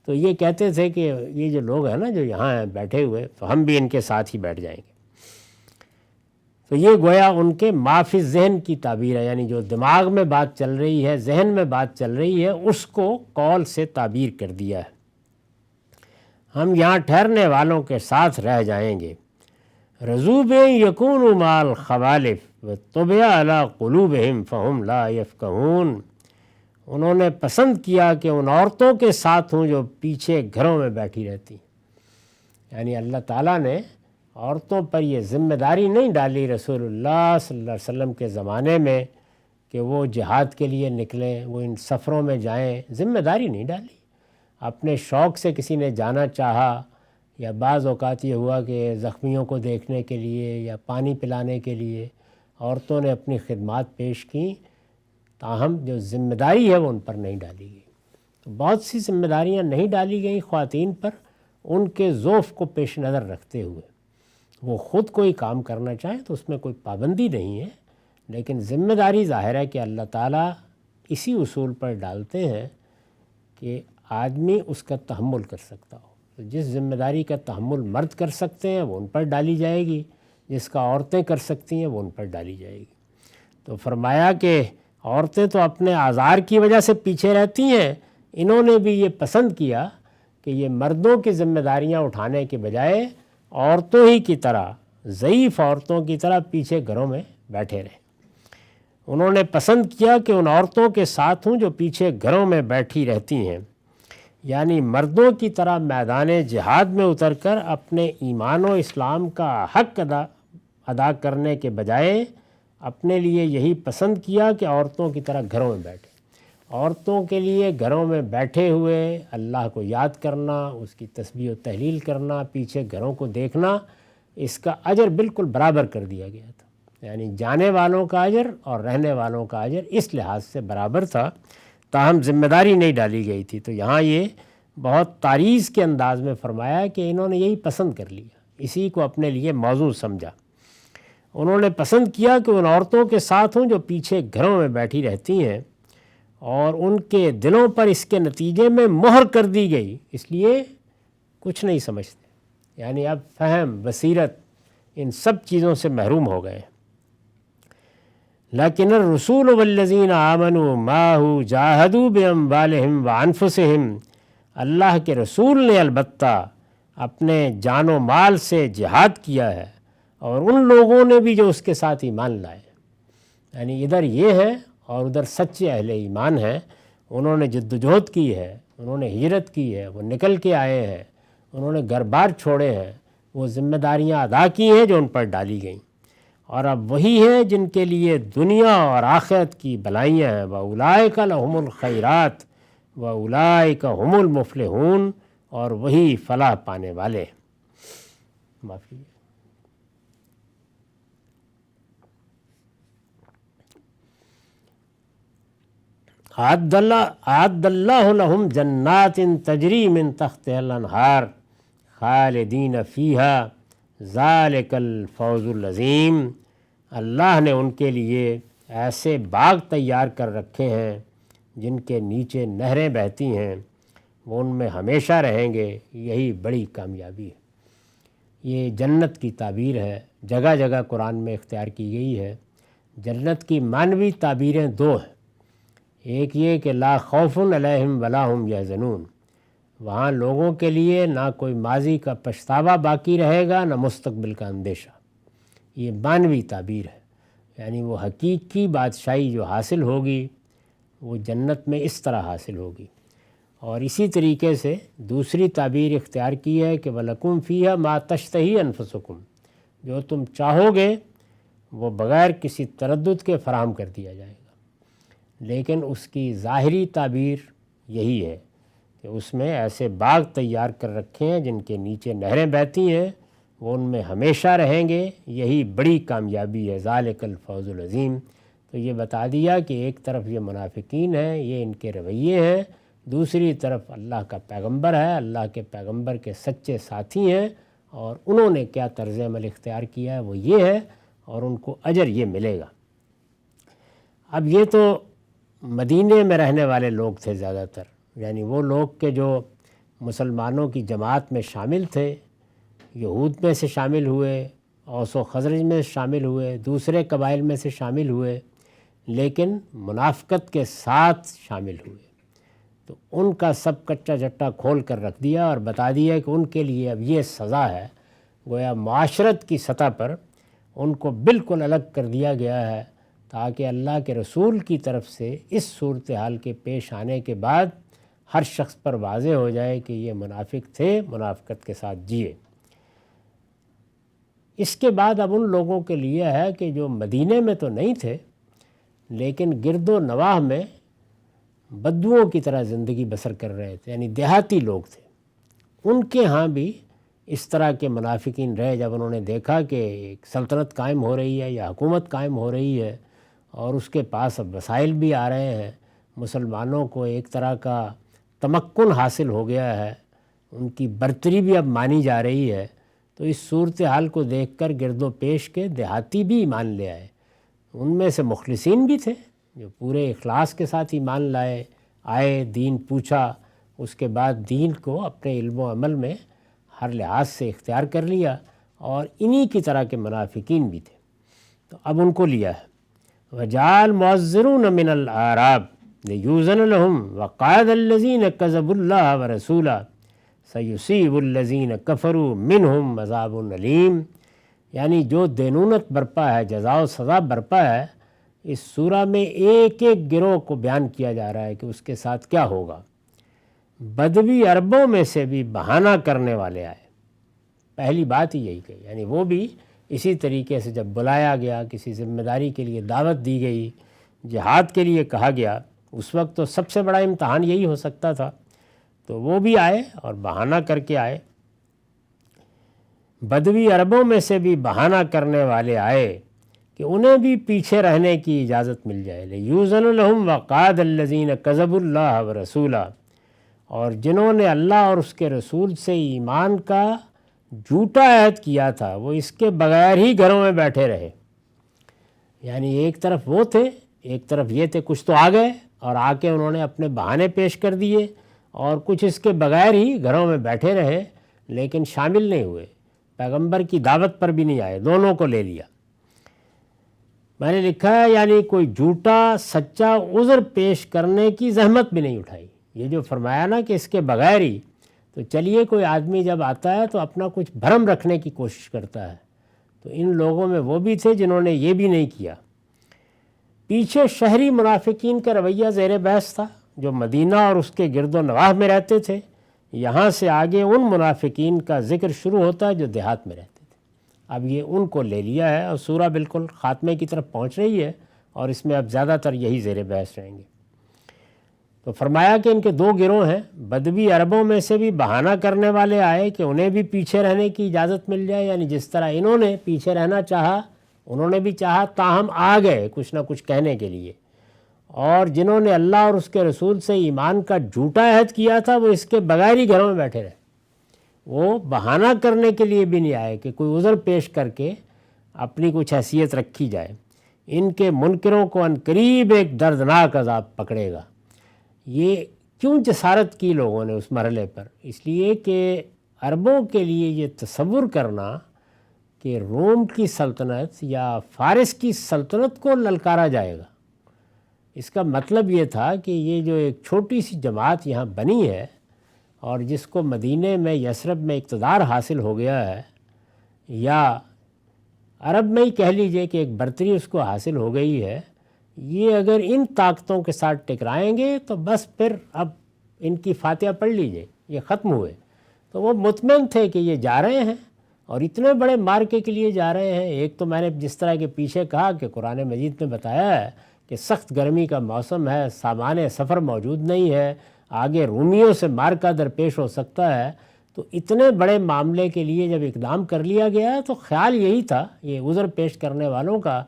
تو یہ کہتے تھے کہ یہ جو لوگ ہیں نا جو یہاں ہیں بیٹھے ہوئے، تو ہم بھی ان کے ساتھ ہی بیٹھ جائیں گے۔ تو یہ گویا ان کے ما فی الذہن کی تعبیر ہے، یعنی جو دماغ میں بات چل رہی ہے، ذہن میں بات چل رہی ہے، اس کو قول سے تعبیر کر دیا ہے۔ ہم یہاں ٹھہرنے والوں کے ساتھ رہ جائیں گے۔ رضوا بأن یکونوا مع الخوالف وطبع علی قلوبہم فہم لا یفقہون، انہوں نے پسند کیا کہ ان عورتوں کے ساتھ ہوں جو پیچھے گھروں میں بیٹھی رہتی، یعنی اللہ تعالیٰ نے عورتوں پر یہ ذمہ داری نہیں ڈالی رسول اللہ صلی اللہ علیہ وسلم کے زمانے میں کہ وہ جہاد کے لیے نکلیں، وہ ان سفروں میں جائیں، ذمہ داری نہیں ڈالی۔ اپنے شوق سے کسی نے جانا چاہا، یا بعض اوقات یہ ہوا کہ زخمیوں کو دیکھنے کے لیے یا پانی پلانے کے لیے عورتوں نے اپنی خدمات پیش کیں، تاہم جو ذمہ داری ہے وہ ان پر نہیں ڈالی گئی۔ تو بہت سی ذمہ داریاں نہیں ڈالی گئیں خواتین پر، ان کے ذوف کو پیش نظر رکھتے ہوئے۔ وہ خود کوئی کام کرنا چاہیں تو اس میں کوئی پابندی نہیں ہے، لیکن ذمہ داری ظاہر ہے کہ اللہ تعالیٰ اسی اصول پر ڈالتے ہیں کہ آدمی اس کا تحمل کر سکتا ہو۔ تو جس ذمہ داری کا تحمل مرد کر سکتے ہیں وہ ان پر ڈالی جائے گی، جس کا عورتیں کر سکتی ہیں وہ ان پر ڈالی جائے گی۔ تو فرمایا کہ عورتیں تو اپنے آزار کی وجہ سے پیچھے رہتی ہیں، انہوں نے بھی یہ پسند کیا کہ یہ مردوں کی ذمہ داریاں اٹھانے کے بجائے عورتوں ہی کی طرح، ضعیف عورتوں کی طرح پیچھے گھروں میں بیٹھے رہیں۔ انہوں نے پسند کیا کہ ان عورتوں کے ساتھ ہوں جو پیچھے گھروں میں بیٹھی رہتی ہیں، یعنی مردوں کی طرح میدان جہاد میں اتر کر اپنے ایمان و اسلام کا حق ادا کرنے کے بجائے اپنے لیے یہی پسند کیا کہ عورتوں کی طرح گھروں میں بیٹھے۔ عورتوں کے لیے گھروں میں بیٹھے ہوئے اللہ کو یاد کرنا، اس کی تسبیح و تحلیل کرنا، پیچھے گھروں کو دیکھنا، اس کا اجر بالکل برابر کر دیا گیا تھا، یعنی جانے والوں کا اجر اور رہنے والوں کا اجر اس لحاظ سے برابر تھا، تاہم ذمہ داری نہیں ڈالی گئی تھی۔ تو یہاں یہ بہت تعریض کے انداز میں فرمایا کہ انہوں نے یہی پسند کر لیا، اسی کو اپنے لیے موضوع سمجھا۔ انہوں نے پسند کیا کہ ان عورتوں کے ساتھ ہوں جو پیچھے گھروں میں بیٹھی رہتی ہیں، اور ان کے دلوں پر اس کے نتیجے میں مہر کر دی گئی، اس لیے کچھ نہیں سمجھتے، یعنی اب فہم، بصیرت، ان سب چیزوں سے محروم ہو گئے۔ لیکن الرسول والذین آمنوا معہ جاہدوا باموالہم وانفسہم، اللہ کے رسول نے البتہ اپنے جان و مال سے جہاد کیا ہے، اور ان لوگوں نے بھی جو اس کے ساتھ ایمان لائے، یعنی ادھر یہ ہے اور ادھر سچے اہل ایمان ہیں، انہوں نے جدوجہد کی ہے، انہوں نے ہجرت کی ہے، وہ نکل کے آئے ہیں، انہوں نے گھر بار چھوڑے ہیں، وہ ذمہ داریاں ادا کی ہیں جو ان پر ڈالی گئیں، اور اب وہی ہیں جن کے لیے دنیا اور آخرت کی بھلائیاں ہیں۔ وَأُولَئِكَ لَهُمُ الْخَيْرَاتُ وَأُولَئِكَ هُمُ الْمُفْلِحُونَ، اور وہی فلاح پانے والے ہیں۔ معافی۔ اعد اللہ لہم جنات تجری من تحتہا الانہار خالدین فیہا ذالک الفوز العظیم۔ اللہ نے ان کے لیے ایسے باغ تیار کر رکھے ہیں جن کے نیچے نہریں بہتی ہیں، وہ ان میں ہمیشہ رہیں گے، یہی بڑی کامیابی ہے۔ یہ جنت کی تعبیر ہے، جگہ جگہ قرآن میں اختیار کی گئی ہے۔ جنت کی معنوی تعبیریں دو ہیں، ایک یہ کہ لا خوف علیہم ولا ہم یحزنون، وہاں لوگوں کے لیے نہ کوئی ماضی کا پچھتاوا باقی رہے گا نہ مستقبل کا اندیشہ، یہ معنوی تعبیر ہے، یعنی وہ حقیقی بادشاہی جو حاصل ہوگی وہ جنت میں اس طرح حاصل ہوگی۔ اور اسی طریقے سے دوسری تعبیر اختیار کی ہے کہ وَلَكُمْ فِيهَا مَا تَشْتَهِي أَنفُسُكُمْ، جو تم چاہو گے وہ بغیر کسی تردد کے فراہم کر دیا جائے گا، لیکن اس کی ظاہری تعبیر یہی ہے کہ اس میں ایسے باغ تیار کر رکھے ہیں جن کے نیچے نہریں بہتی ہیں، وہ ان میں ہمیشہ رہیں گے، یہی بڑی کامیابی ہے، ذالک الفوز العظیم۔ تو یہ بتا دیا کہ ایک طرف یہ منافقین ہیں، یہ ان کے رویے ہیں، دوسری طرف اللہ کا پیغمبر ہے، اللہ کے پیغمبر کے سچے ساتھی ہیں، اور انہوں نے کیا طرز عمل اختیار کیا ہے وہ یہ ہے، اور ان کو اجر یہ ملے گا۔ اب یہ تو مدینے میں رہنے والے لوگ تھے زیادہ تر، یعنی وہ لوگ کہ جو مسلمانوں کی جماعت میں شامل تھے، یہود میں سے شامل ہوئے، اوس و خزرج میں شامل ہوئے، دوسرے قبائل میں سے شامل ہوئے، لیکن منافقت کے ساتھ شامل ہوئے، تو ان کا سب کچا چٹا کھول کر رکھ دیا اور بتا دیا کہ ان کے لیے اب یہ سزا ہے۔ گویا معاشرت کی سطح پر ان کو بالکل الگ کر دیا گیا ہے، تاکہ اللہ کے رسول کی طرف سے اس صورتحال کے پیش آنے کے بعد ہر شخص پر واضح ہو جائے کہ یہ منافق تھے، منافقت کے ساتھ جیے۔ اس کے بعد اب ان لوگوں کے لیے ہے کہ جو مدینے میں تو نہیں تھے لیکن گرد و نواح میں بدوؤں کی طرح زندگی بسر کر رہے تھے، یعنی دیہاتی لوگ تھے، ان کے ہاں بھی اس طرح کے منافقین رہے۔ جب انہوں نے دیکھا کہ ایک سلطنت قائم ہو رہی ہے یا حکومت قائم ہو رہی ہے اور اس کے پاس اب وسائل بھی آ رہے ہیں، مسلمانوں کو ایک طرح کا تمکن حاصل ہو گیا ہے، ان کی برتری بھی اب مانی جا رہی ہے، تو اس صورتحال کو دیکھ کر گرد و پیش کے دیہاتی بھی ایمان لے آئے۔ ان میں سے مخلصین بھی تھے جو پورے اخلاص کے ساتھ ایمان لائے، آئے، دین پوچھا، اس کے بعد دین کو اپنے علم و عمل میں ہر لحاظ سے اختیار کر لیا، اور انہی کی طرح کے منافقین بھی تھے۔ تو اب ان کو لیا ہے وَجَعَلْ مُعَذِّرُونَ مِنَ الْأَعْرَابِ لِيُؤْذَنَ لَهُمْ وَقَعَدَ الَّذِينَ كَذَبُوا اللَّهَ وَرَسُولَهُ سَيُصِيبُ الَّذِينَ كَفَرُوا مِنْهُمْ عَذَابٌ أَلِيمٌ، یعنی جو دینونت برپا ہے، جزا و سزا برپا ہے، اس سورہ میں ایک ایک گروہ کو بیان کیا جا رہا ہے کہ اس کے ساتھ کیا ہوگا۔ بدوی عربوں میں سے بھی بہانہ کرنے والے آئے، پہلی بات ہی یہی کہ یعنی وہ بھی اسی طریقے سے جب بلایا گیا، کسی ذمہ داری کے لیے دعوت دی گئی، جہاد کے لیے کہا گیا، اس وقت تو سب سے بڑا امتحان یہی ہو سکتا تھا، تو وہ بھی آئے اور بہانہ کر کے آئے۔ بدوی عربوں میں سے بھی بہانہ کرنے والے آئے کہ انہیں بھی پیچھے رہنے کی اجازت مل جائے۔ لِيُؤْذَنَ لَهُمْ وَقَعَدَ الَّذِينَ كَذَبُوا اللَّهَ وَرَسُولَهُ، اور جنہوں نے اللہ اور اس کے رسول سے ایمان کا جھوٹا عہد کیا تھا، وہ اس کے بغیر ہی گھروں میں بیٹھے رہے۔ یعنی ایک طرف وہ تھے، ایک طرف یہ تھے، کچھ تو آ گئے اور آ کے انہوں نے اپنے بہانے پیش کر دیے، اور کچھ اس کے بغیر ہی گھروں میں بیٹھے رہے لیکن شامل نہیں ہوئے، پیغمبر کی دعوت پر بھی نہیں آئے، دونوں کو لے لیا۔ میں نے لکھا ہے یعنی کوئی جھوٹا سچا عذر پیش کرنے کی زحمت بھی نہیں اٹھائی۔ یہ جو فرمایا نا کہ اس کے بغیر ہی، تو چلیے کوئی آدمی جب آتا ہے تو اپنا کچھ بھرم رکھنے کی کوشش کرتا ہے، تو ان لوگوں میں وہ بھی تھے جنہوں نے یہ بھی نہیں کیا۔ پیچھے شہری منافقین کا رویہ زیر بحث تھا، جو مدینہ اور اس کے گرد و نواح میں رہتے تھے، یہاں سے آگے ان منافقین کا ذکر شروع ہوتا ہے جو دیہات میں رہتے تھے۔ اب یہ ان کو لے لیا ہے اور سورہ بالکل خاتمے کی طرف پہنچ رہی ہے، اور اس میں اب زیادہ تر یہی زیر بحث رہیں گے۔ تو فرمایا کہ ان کے دو گروہ ہیں، بدوی عربوں میں سے بھی بہانہ کرنے والے آئے کہ انہیں بھی پیچھے رہنے کی اجازت مل جائے، یعنی جس طرح انہوں نے پیچھے رہنا چاہا انہوں نے بھی چاہا، تاہم آ گئے کچھ نہ کچھ کہنے کے لیے۔ اور جنہوں نے اللہ اور اس کے رسول سے ایمان کا جھوٹا عہد کیا تھا وہ اس کے بغیر ہی گھروں میں بیٹھے رہے، وہ بہانہ کرنے کے لیے بھی نہیں آئے کہ کوئی عذر پیش کر کے اپنی کچھ حیثیت رکھی جائے۔ ان کے منکروں کو عنقریب ایک دردناک عذاب پکڑے گا۔ یہ کیوں جسارت کی لوگوں نے اس مرحلے پر؟ اس لیے کہ عربوں کے لیے یہ تصور کرنا کہ روم کی سلطنت یا فارس کی سلطنت کو للکارا جائے گا، اس کا مطلب یہ تھا کہ یہ جو ایک چھوٹی سی جماعت یہاں بنی ہے اور جس کو مدینے میں یثرب میں اقتدار حاصل ہو گیا ہے، یا عرب میں ہی کہہ لیجئے کہ ایک برتری اس کو حاصل ہو گئی ہے، یہ اگر ان طاقتوں کے ساتھ ٹکرائیں گے تو بس پھر اب ان کی فاتحہ پڑھ لیجئے، یہ ختم ہوئے۔ تو وہ مطمئن تھے کہ یہ جا رہے ہیں اور اتنے بڑے مارکے کے لیے جا رہے ہیں۔ ایک تو میں نے جس طرح کے پیچھے کہا کہ قرآن مجید میں بتایا ہے کہ سخت گرمی کا موسم ہے، سامان سفر موجود نہیں ہے، آگے رومیوں سے مارکا درپیش ہو سکتا ہے، تو اتنے بڑے معاملے کے لیے جب اقدام کر لیا گیا تو خیال یہی تھا یہ عذر پیش کرنے والوں کا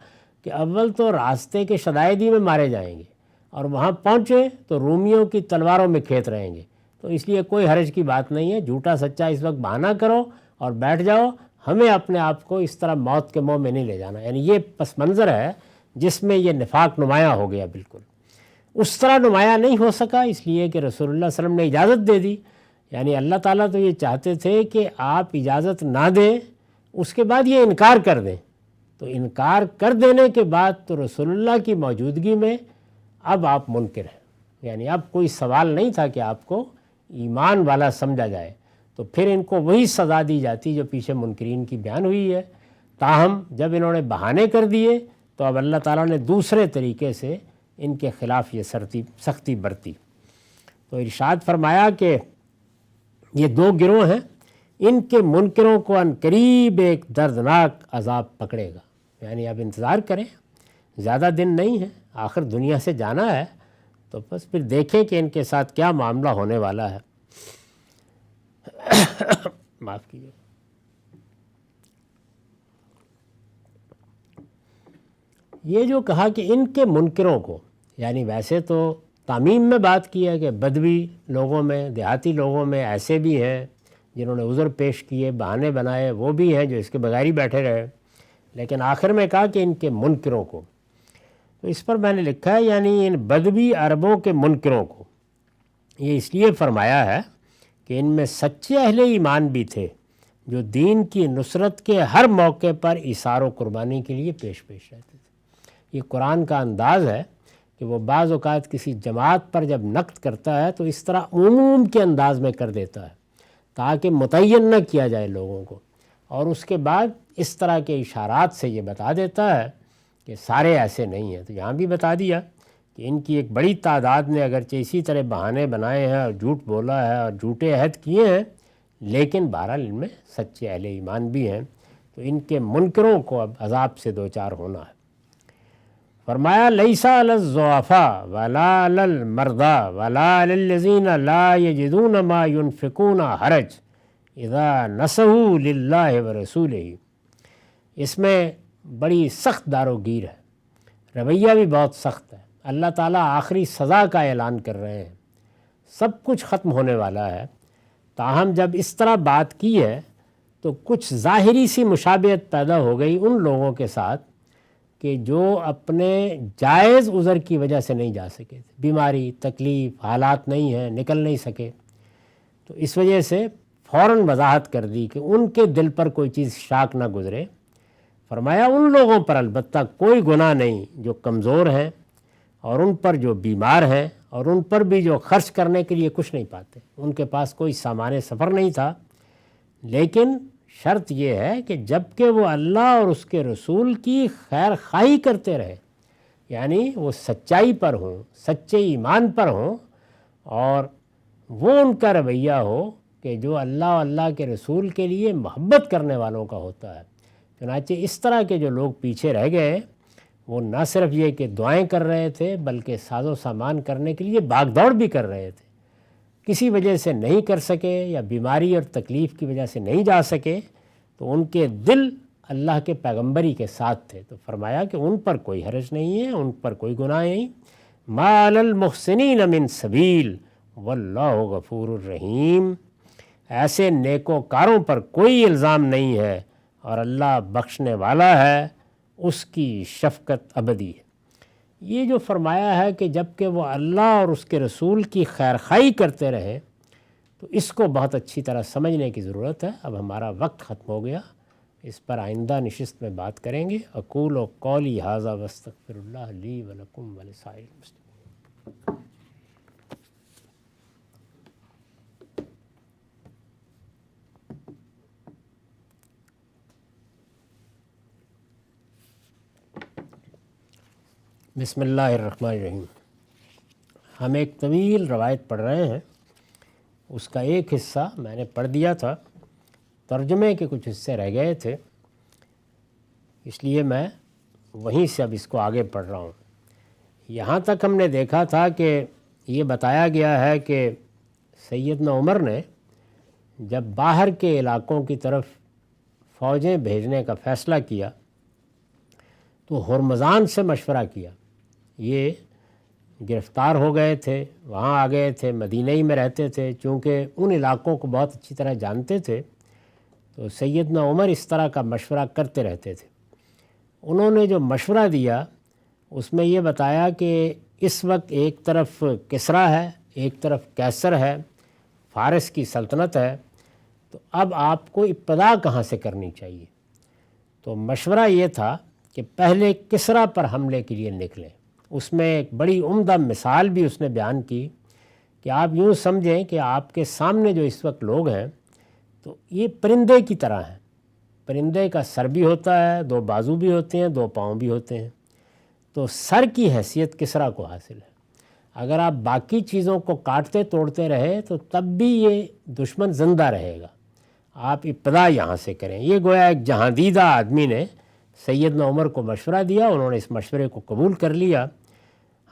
کہ اول تو راستے کے شدائدی میں مارے جائیں گے اور وہاں پہنچے تو رومیوں کی تلواروں میں کھیت رہیں گے، تو اس لیے کوئی حرج کی بات نہیں ہے، جھوٹا سچا اس وقت بہانہ کرو اور بیٹھ جاؤ، ہمیں اپنے آپ کو اس طرح موت کے منہ میں نہیں لے جانا۔ یعنی یہ پس منظر ہے جس میں یہ نفاق نمایاں ہو گیا، بالکل اس طرح نمایاں نہیں ہو سکا اس لیے کہ رسول اللہ صلی اللہ علیہ وسلم نے اجازت دے دی۔ یعنی اللہ تعالیٰ تو یہ چاہتے تھے کہ آپ اجازت نہ دیں، اس کے بعد یہ انکار کر دیں، تو انکار کر دینے کے بعد تو رسول اللہ کی موجودگی میں اب آپ منکر ہیں، یعنی اب کوئی سوال نہیں تھا کہ آپ کو ایمان والا سمجھا جائے، تو پھر ان کو وہی سزا دی جاتی جو پیچھے منکرین کی بیان ہوئی ہے۔ تاہم جب انہوں نے بہانے کر دیے تو اب اللہ تعالیٰ نے دوسرے طریقے سے ان کے خلاف یہ سختی برتی۔ تو ارشاد فرمایا کہ یہ دو گروہ ہیں، ان کے منکروں کو عنقریب ایک دردناک عذاب پکڑے گا، یعنی اب انتظار کریں، زیادہ دن نہیں ہے، آخر دنیا سے جانا ہے، تو بس پھر دیکھیں کہ ان کے ساتھ کیا معاملہ ہونے والا ہے۔ معاف کیجیے۔ یہ جو کہا کہ ان کے منکروں کو، یعنی ویسے تو تعمیم میں بات کی ہے کہ بدوی لوگوں میں، دیہاتی لوگوں میں ایسے بھی ہیں جنہوں نے عذر پیش کیے، بہانے بنائے، وہ بھی ہیں جو اس کے بغیر ہی بیٹھے رہے، لیکن آخر میں کہا کہ ان کے منکروں کو، تو اس پر میں نے لکھا ہے یعنی ان بدوی عربوں کے منکروں کو یہ اس لیے فرمایا ہے کہ ان میں سچے اہل ایمان بھی تھے جو دین کی نصرت کے ہر موقع پر ایثار و قربانی کے لیے پیش رہتے تھے۔ یہ قرآن کا انداز ہے کہ وہ بعض اوقات کسی جماعت پر جب نقد کرتا ہے تو اس طرح عموم کے انداز میں کر دیتا ہے تاکہ متعین نہ کیا جائے لوگوں کو، اور اس کے بعد اس طرح کے اشارات سے یہ بتا دیتا ہے کہ سارے ایسے نہیں ہیں۔ تو یہاں بھی بتا دیا کہ ان کی ایک بڑی تعداد نے اگرچہ اسی طرح بہانے بنائے ہیں اور جھوٹ بولا ہے اور جھوٹے عہد کیے ہیں، لیکن بہرحال ان میں سچے اہل ایمان بھی ہیں، تو ان کے منکروں کو اب عذاب سے دوچار ہونا ہے۔ فرمایا لیسا علی الضعفاء ولا علی المرضى ولا علی الذین لا یجدون ما ينفقون حرج اذا نصحوا للہ ورسولہ۔ اس میں بڑی سخت دار و گیر ہے، رویہ بھی بہت سخت ہے۔ اللہ تعالیٰ آخری سزا کا اعلان کر رہے ہیں، سب کچھ ختم ہونے والا ہے، تاہم جب اس طرح بات کی ہے تو کچھ ظاہری سی مشابہت پیدا ہو گئی ان لوگوں کے ساتھ کہ جو اپنے جائز عذر کی وجہ سے نہیں جا سکے، بیماری، تکلیف، حالات نہیں ہیں، نکل نہیں سکے، تو اس وجہ سے فوراً وضاحت کر دی کہ ان کے دل پر کوئی چیز شاک نہ گزرے۔ فرمایا ان لوگوں پر البتہ کوئی گناہ نہیں جو کمزور ہیں، اور ان پر جو بیمار ہیں، اور ان پر بھی جو خرچ کرنے کے لیے کچھ نہیں پاتے، ان کے پاس کوئی سامان سفر نہیں تھا، لیکن شرط یہ ہے کہ جب کہ وہ اللہ اور اس کے رسول کی خیر خواہی کرتے رہے، یعنی وہ سچائی پر ہوں، سچے ایمان پر ہوں، اور وہ ان کا رویہ ہو کہ جو اللہ و اللہ کے رسول کے لیے محبت کرنے والوں کا ہوتا ہے۔ چنانچہ اس طرح کے جو لوگ پیچھے رہ گئے وہ نہ صرف یہ کہ دعائیں کر رہے تھے بلکہ ساز و سامان کرنے کے لیے بھاگ دوڑ بھی کر رہے تھے، کسی وجہ سے نہیں کر سکے یا بیماری اور تکلیف کی وجہ سے نہیں جا سکے تو ان کے دل اللہ کے پیغمبری کے ساتھ تھے، تو فرمایا کہ ان پر کوئی حرج نہیں ہے، ان پر کوئی گناہ نہیں۔ ما علی المحسنین من سبیل واللہ غفور الرحیم، ایسے نیکوکاروں پر کوئی الزام نہیں ہے اور اللہ بخشنے والا ہے، اس کی شفقت ابدی ہے۔ یہ جو فرمایا ہے کہ جب کہ وہ اللہ اور اس کے رسول کی خیرخواہی کرتے رہے تو اس کو بہت اچھی طرح سمجھنے کی ضرورت ہے۔ اب ہمارا وقت ختم ہو گیا، اس پر آئندہ نشست میں بات کریں گے۔ اقول و قولی ھذا واستغفر اللہ لی ولکم ولسائر المسلمین۔ بسم اللہ الرحمن الرحیم۔ ہم ایک طویل روایت پڑھ رہے ہیں، اس کا ایک حصہ میں نے پڑھ دیا تھا، ترجمے کے کچھ حصے رہ گئے تھے، اس لیے میں وہیں سے اب اس کو آگے پڑھ رہا ہوں۔ یہاں تک ہم نے دیکھا تھا کہ یہ بتایا گیا ہے کہ سیدنا عمر نے جب باہر کے علاقوں کی طرف فوجیں بھیجنے کا فیصلہ کیا تو ہرمزان سے مشورہ کیا۔ یہ گرفتار ہو گئے تھے، وہاں آ گئے تھے، مدینہ ہی میں رہتے تھے، چونکہ ان علاقوں کو بہت اچھی طرح جانتے تھے تو سیدنا عمر اس طرح کا مشورہ کرتے رہتے تھے۔ انہوں نے جو مشورہ دیا اس میں یہ بتایا کہ اس وقت ایک طرف کسریٰ ہے، ایک طرف قیصر ہے، فارس کی سلطنت ہے، تو اب آپ کو ابتدا کہاں سے کرنی چاہیے؟ تو مشورہ یہ تھا کہ پہلے کسریٰ پر حملے کے لیے نکلیں۔ اس میں ایک بڑی عمدہ مثال بھی اس نے بیان کی کہ آپ یوں سمجھیں کہ آپ کے سامنے جو اس وقت لوگ ہیں تو یہ پرندے کی طرح ہیں۔ پرندے کا سر بھی ہوتا ہے، دو بازو بھی ہوتے ہیں، دو پاؤں بھی ہوتے ہیں، تو سر کی حیثیت کسریٰ کو حاصل ہے۔ اگر آپ باقی چیزوں کو کاٹتے توڑتے رہے تو تب بھی یہ دشمن زندہ رہے گا۔ آپ ابتدا یہاں سے کریں۔ یہ گویا ایک جہاندیدہ آدمی نے سیدنا عمر کو مشورہ دیا، انہوں نے اس مشورے کو قبول کر لیا۔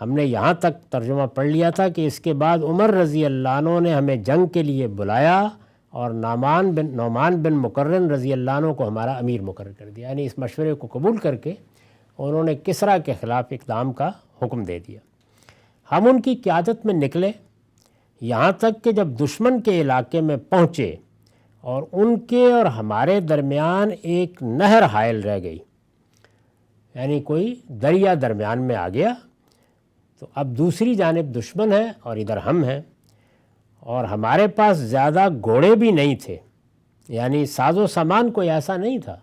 ہم نے یہاں تک ترجمہ پڑھ لیا تھا کہ اس کے بعد عمر رضی اللہ عنہ نے ہمیں جنگ کے لیے بلایا اور نعمان بن مقرن رضی اللہ عنہ کو ہمارا امیر مقرر کر دیا، یعنی اس مشورے کو قبول کر کے انہوں نے کسریٰ کے خلاف اقدام کا حکم دے دیا۔ ہم ان کی قیادت میں نکلے، یہاں تک کہ جب دشمن کے علاقے میں پہنچے اور ان کے اور ہمارے درمیان ایک نہر حائل رہ گئی، یعنی کوئی دریا درمیان میں آ گیا، تو اب دوسری جانب دشمن ہے اور ادھر ہم ہیں، اور ہمارے پاس زیادہ گھوڑے بھی نہیں تھے، یعنی ساز و سامان کوئی ایسا نہیں تھا۔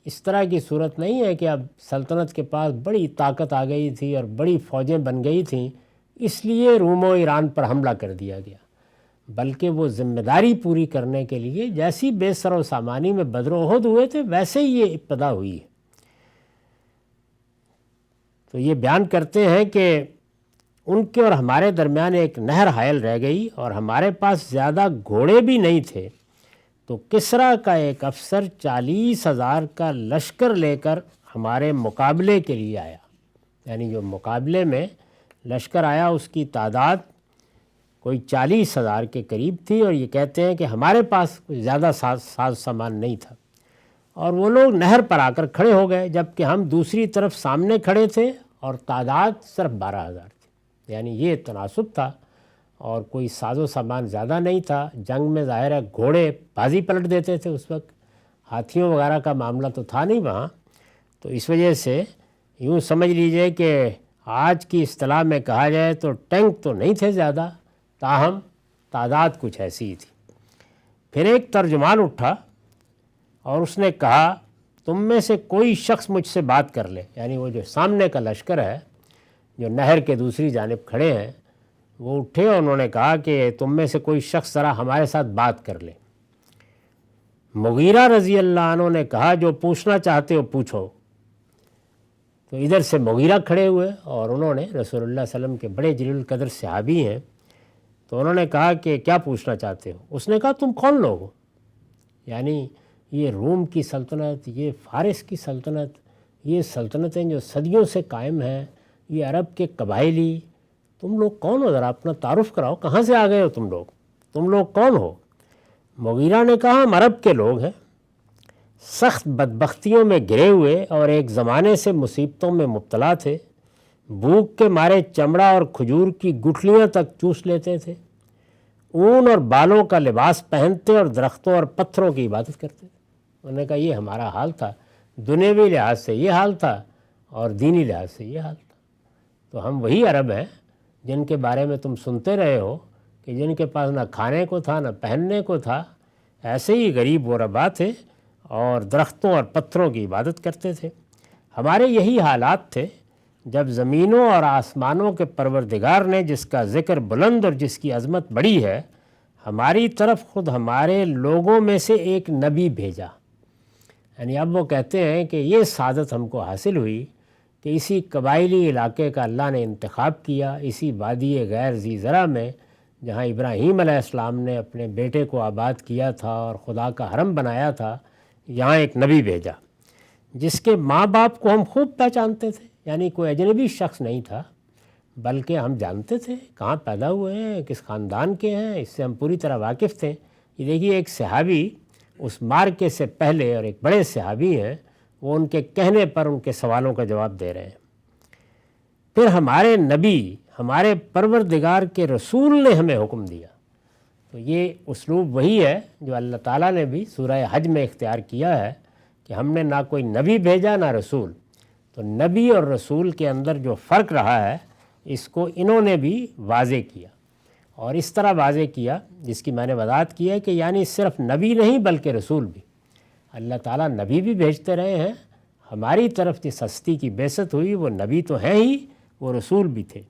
اس طرح کی صورت نہیں ہے کہ اب سلطنت کے پاس بڑی طاقت آ گئی تھی اور بڑی فوجیں بن گئی تھیں اس لیے روم و ایران پر حملہ کر دیا گیا، بلکہ وہ ذمہ داری پوری کرنے کے لیے جیسی بے سر و سامانی میں بدر و احد ہوئے تھے ویسے ہی یہ ابتدا ہوئی ہے۔ تو یہ بیان کرتے ہیں کہ ان کے اور ہمارے درمیان ایک نہر حائل رہ گئی اور ہمارے پاس زیادہ گھوڑے بھی نہیں تھے، تو کسریٰ کا ایک افسر 40,000 کا لشکر لے کر ہمارے مقابلے کے لیے آیا، یعنی جو مقابلے میں لشکر آیا اس کی تعداد کوئی 40,000 کے قریب تھی، اور یہ کہتے ہیں کہ ہمارے پاس کوئی زیادہ ساز سامان نہیں تھا، اور وہ لوگ نہر پر آ کر کھڑے ہو گئے جبکہ ہم دوسری طرف سامنے کھڑے تھے اور تعداد صرف 12,000 تھی، یعنی یہ تناسب تھا اور کوئی ساز و سامان زیادہ نہیں تھا۔ جنگ میں ظاہر ہے گھوڑے بازی پلٹ دیتے تھے، اس وقت ہاتھیوں وغیرہ کا معاملہ تو تھا نہیں وہاں، تو اس وجہ سے یوں سمجھ لیجئے کہ آج کی اصطلاح میں کہا جائے تو ٹینک تو نہیں تھے زیادہ، تاہم تعداد کچھ ایسی ہی تھی۔ پھر ایک ترجمان اٹھا اور اس نے کہا تم میں سے کوئی شخص مجھ سے بات کر لے، یعنی وہ جو سامنے کا لشکر ہے جو نہر کے دوسری جانب کھڑے ہیں وہ اٹھے اور انہوں نے کہا کہ تم میں سے کوئی شخص ذرا ہمارے ساتھ بات کر لے۔ مغیرہ رضی اللہ عنہ نے کہا جو پوچھنا چاہتے ہو پوچھو۔ تو ادھر سے مغیرہ کھڑے ہوئے اور انہوں نے رسول اللہ صلی اللہ علیہ وسلم کے بڑے جلیل القدر صحابی ہیں، تو انہوں نے کہا کہ کیا پوچھنا چاہتے ہو؟ اس نے کہا تم کون لوگ ہو؟ یعنی یہ روم کی سلطنت، یہ فارس کی سلطنت، یہ سلطنتیں جو صدیوں سے قائم ہیں، یہ عرب کے قبائلی، تم لوگ کون ہو؟ ذرا اپنا تعارف کراؤ، کہاں سے آ گئے ہو تم لوگ کون ہو؟ مغیرہ نے کہا ہم عرب کے لوگ ہیں، سخت بدبختیوں میں گرے ہوئے اور ایک زمانے سے مصیبتوں میں مبتلا تھے، بھوک کے مارے چمڑا اور کھجور کی گٹھلیاں تک چوس لیتے تھے، اون اور بالوں کا لباس پہنتے اور درختوں اور پتھروں کی عبادت کرتے تھے۔ انہوں نے کہا یہ ہمارا حال تھا، دنیاوی لحاظ سے یہ حال تھا اور دینی لحاظ سے یہ حال تھا۔ تو ہم وہی عرب ہیں جن کے بارے میں تم سنتے رہے ہو کہ جن کے پاس نہ کھانے کو تھا نہ پہننے کو تھا، ایسے ہی غریب غربا تھے اور درختوں اور پتھروں کی عبادت کرتے تھے۔ ہمارے یہی حالات تھے جب زمینوں اور آسمانوں کے پروردگار نے، جس کا ذکر بلند اور جس کی عظمت بڑی ہے، ہماری طرف خود ہمارے لوگوں میں سے ایک نبی بھیجا۔ یعنی اب وہ کہتے ہیں کہ یہ سعادت ہم کو حاصل ہوئی کہ اسی قبائلی علاقے کا اللہ نے انتخاب کیا، اسی وادی غیر ذی زرع میں جہاں ابراہیم علیہ السلام نے اپنے بیٹے کو آباد کیا تھا اور خدا کا حرم بنایا تھا، یہاں ایک نبی بھیجا جس کے ماں باپ کو ہم خوب پہچانتے تھے۔ یعنی کوئی اجنبی شخص نہیں تھا، بلکہ ہم جانتے تھے کہاں پیدا ہوئے ہیں، کس خاندان کے ہیں، اس سے ہم پوری طرح واقف تھے۔ یہ دیکھیے ایک صحابی اس مارکے سے پہلے، اور ایک بڑے صحابی ہیں، وہ ان کے کہنے پر ان کے سوالوں کا جواب دے رہے ہیں۔ پھر ہمارے نبی، ہمارے پروردگار کے رسول نے ہمیں حکم دیا۔ تو یہ اسلوب وہی ہے جو اللہ تعالیٰ نے بھی سورہ حج میں اختیار کیا ہے کہ ہم نے نہ کوئی نبی بھیجا نہ رسول۔ تو نبی اور رسول کے اندر جو فرق رہا ہے اس کو انہوں نے بھی واضح کیا، اور اس طرح واضح کیا جس کی میں نے وضاحت کی ہے کہ یعنی صرف نبی نہیں بلکہ رسول بھی۔ اللہ تعالیٰ نبی بھی بھیجتے رہے ہیں، ہماری طرف جس ہستی کی بعثت ہوئی وہ نبی تو ہیں ہی، وہ رسول بھی تھے۔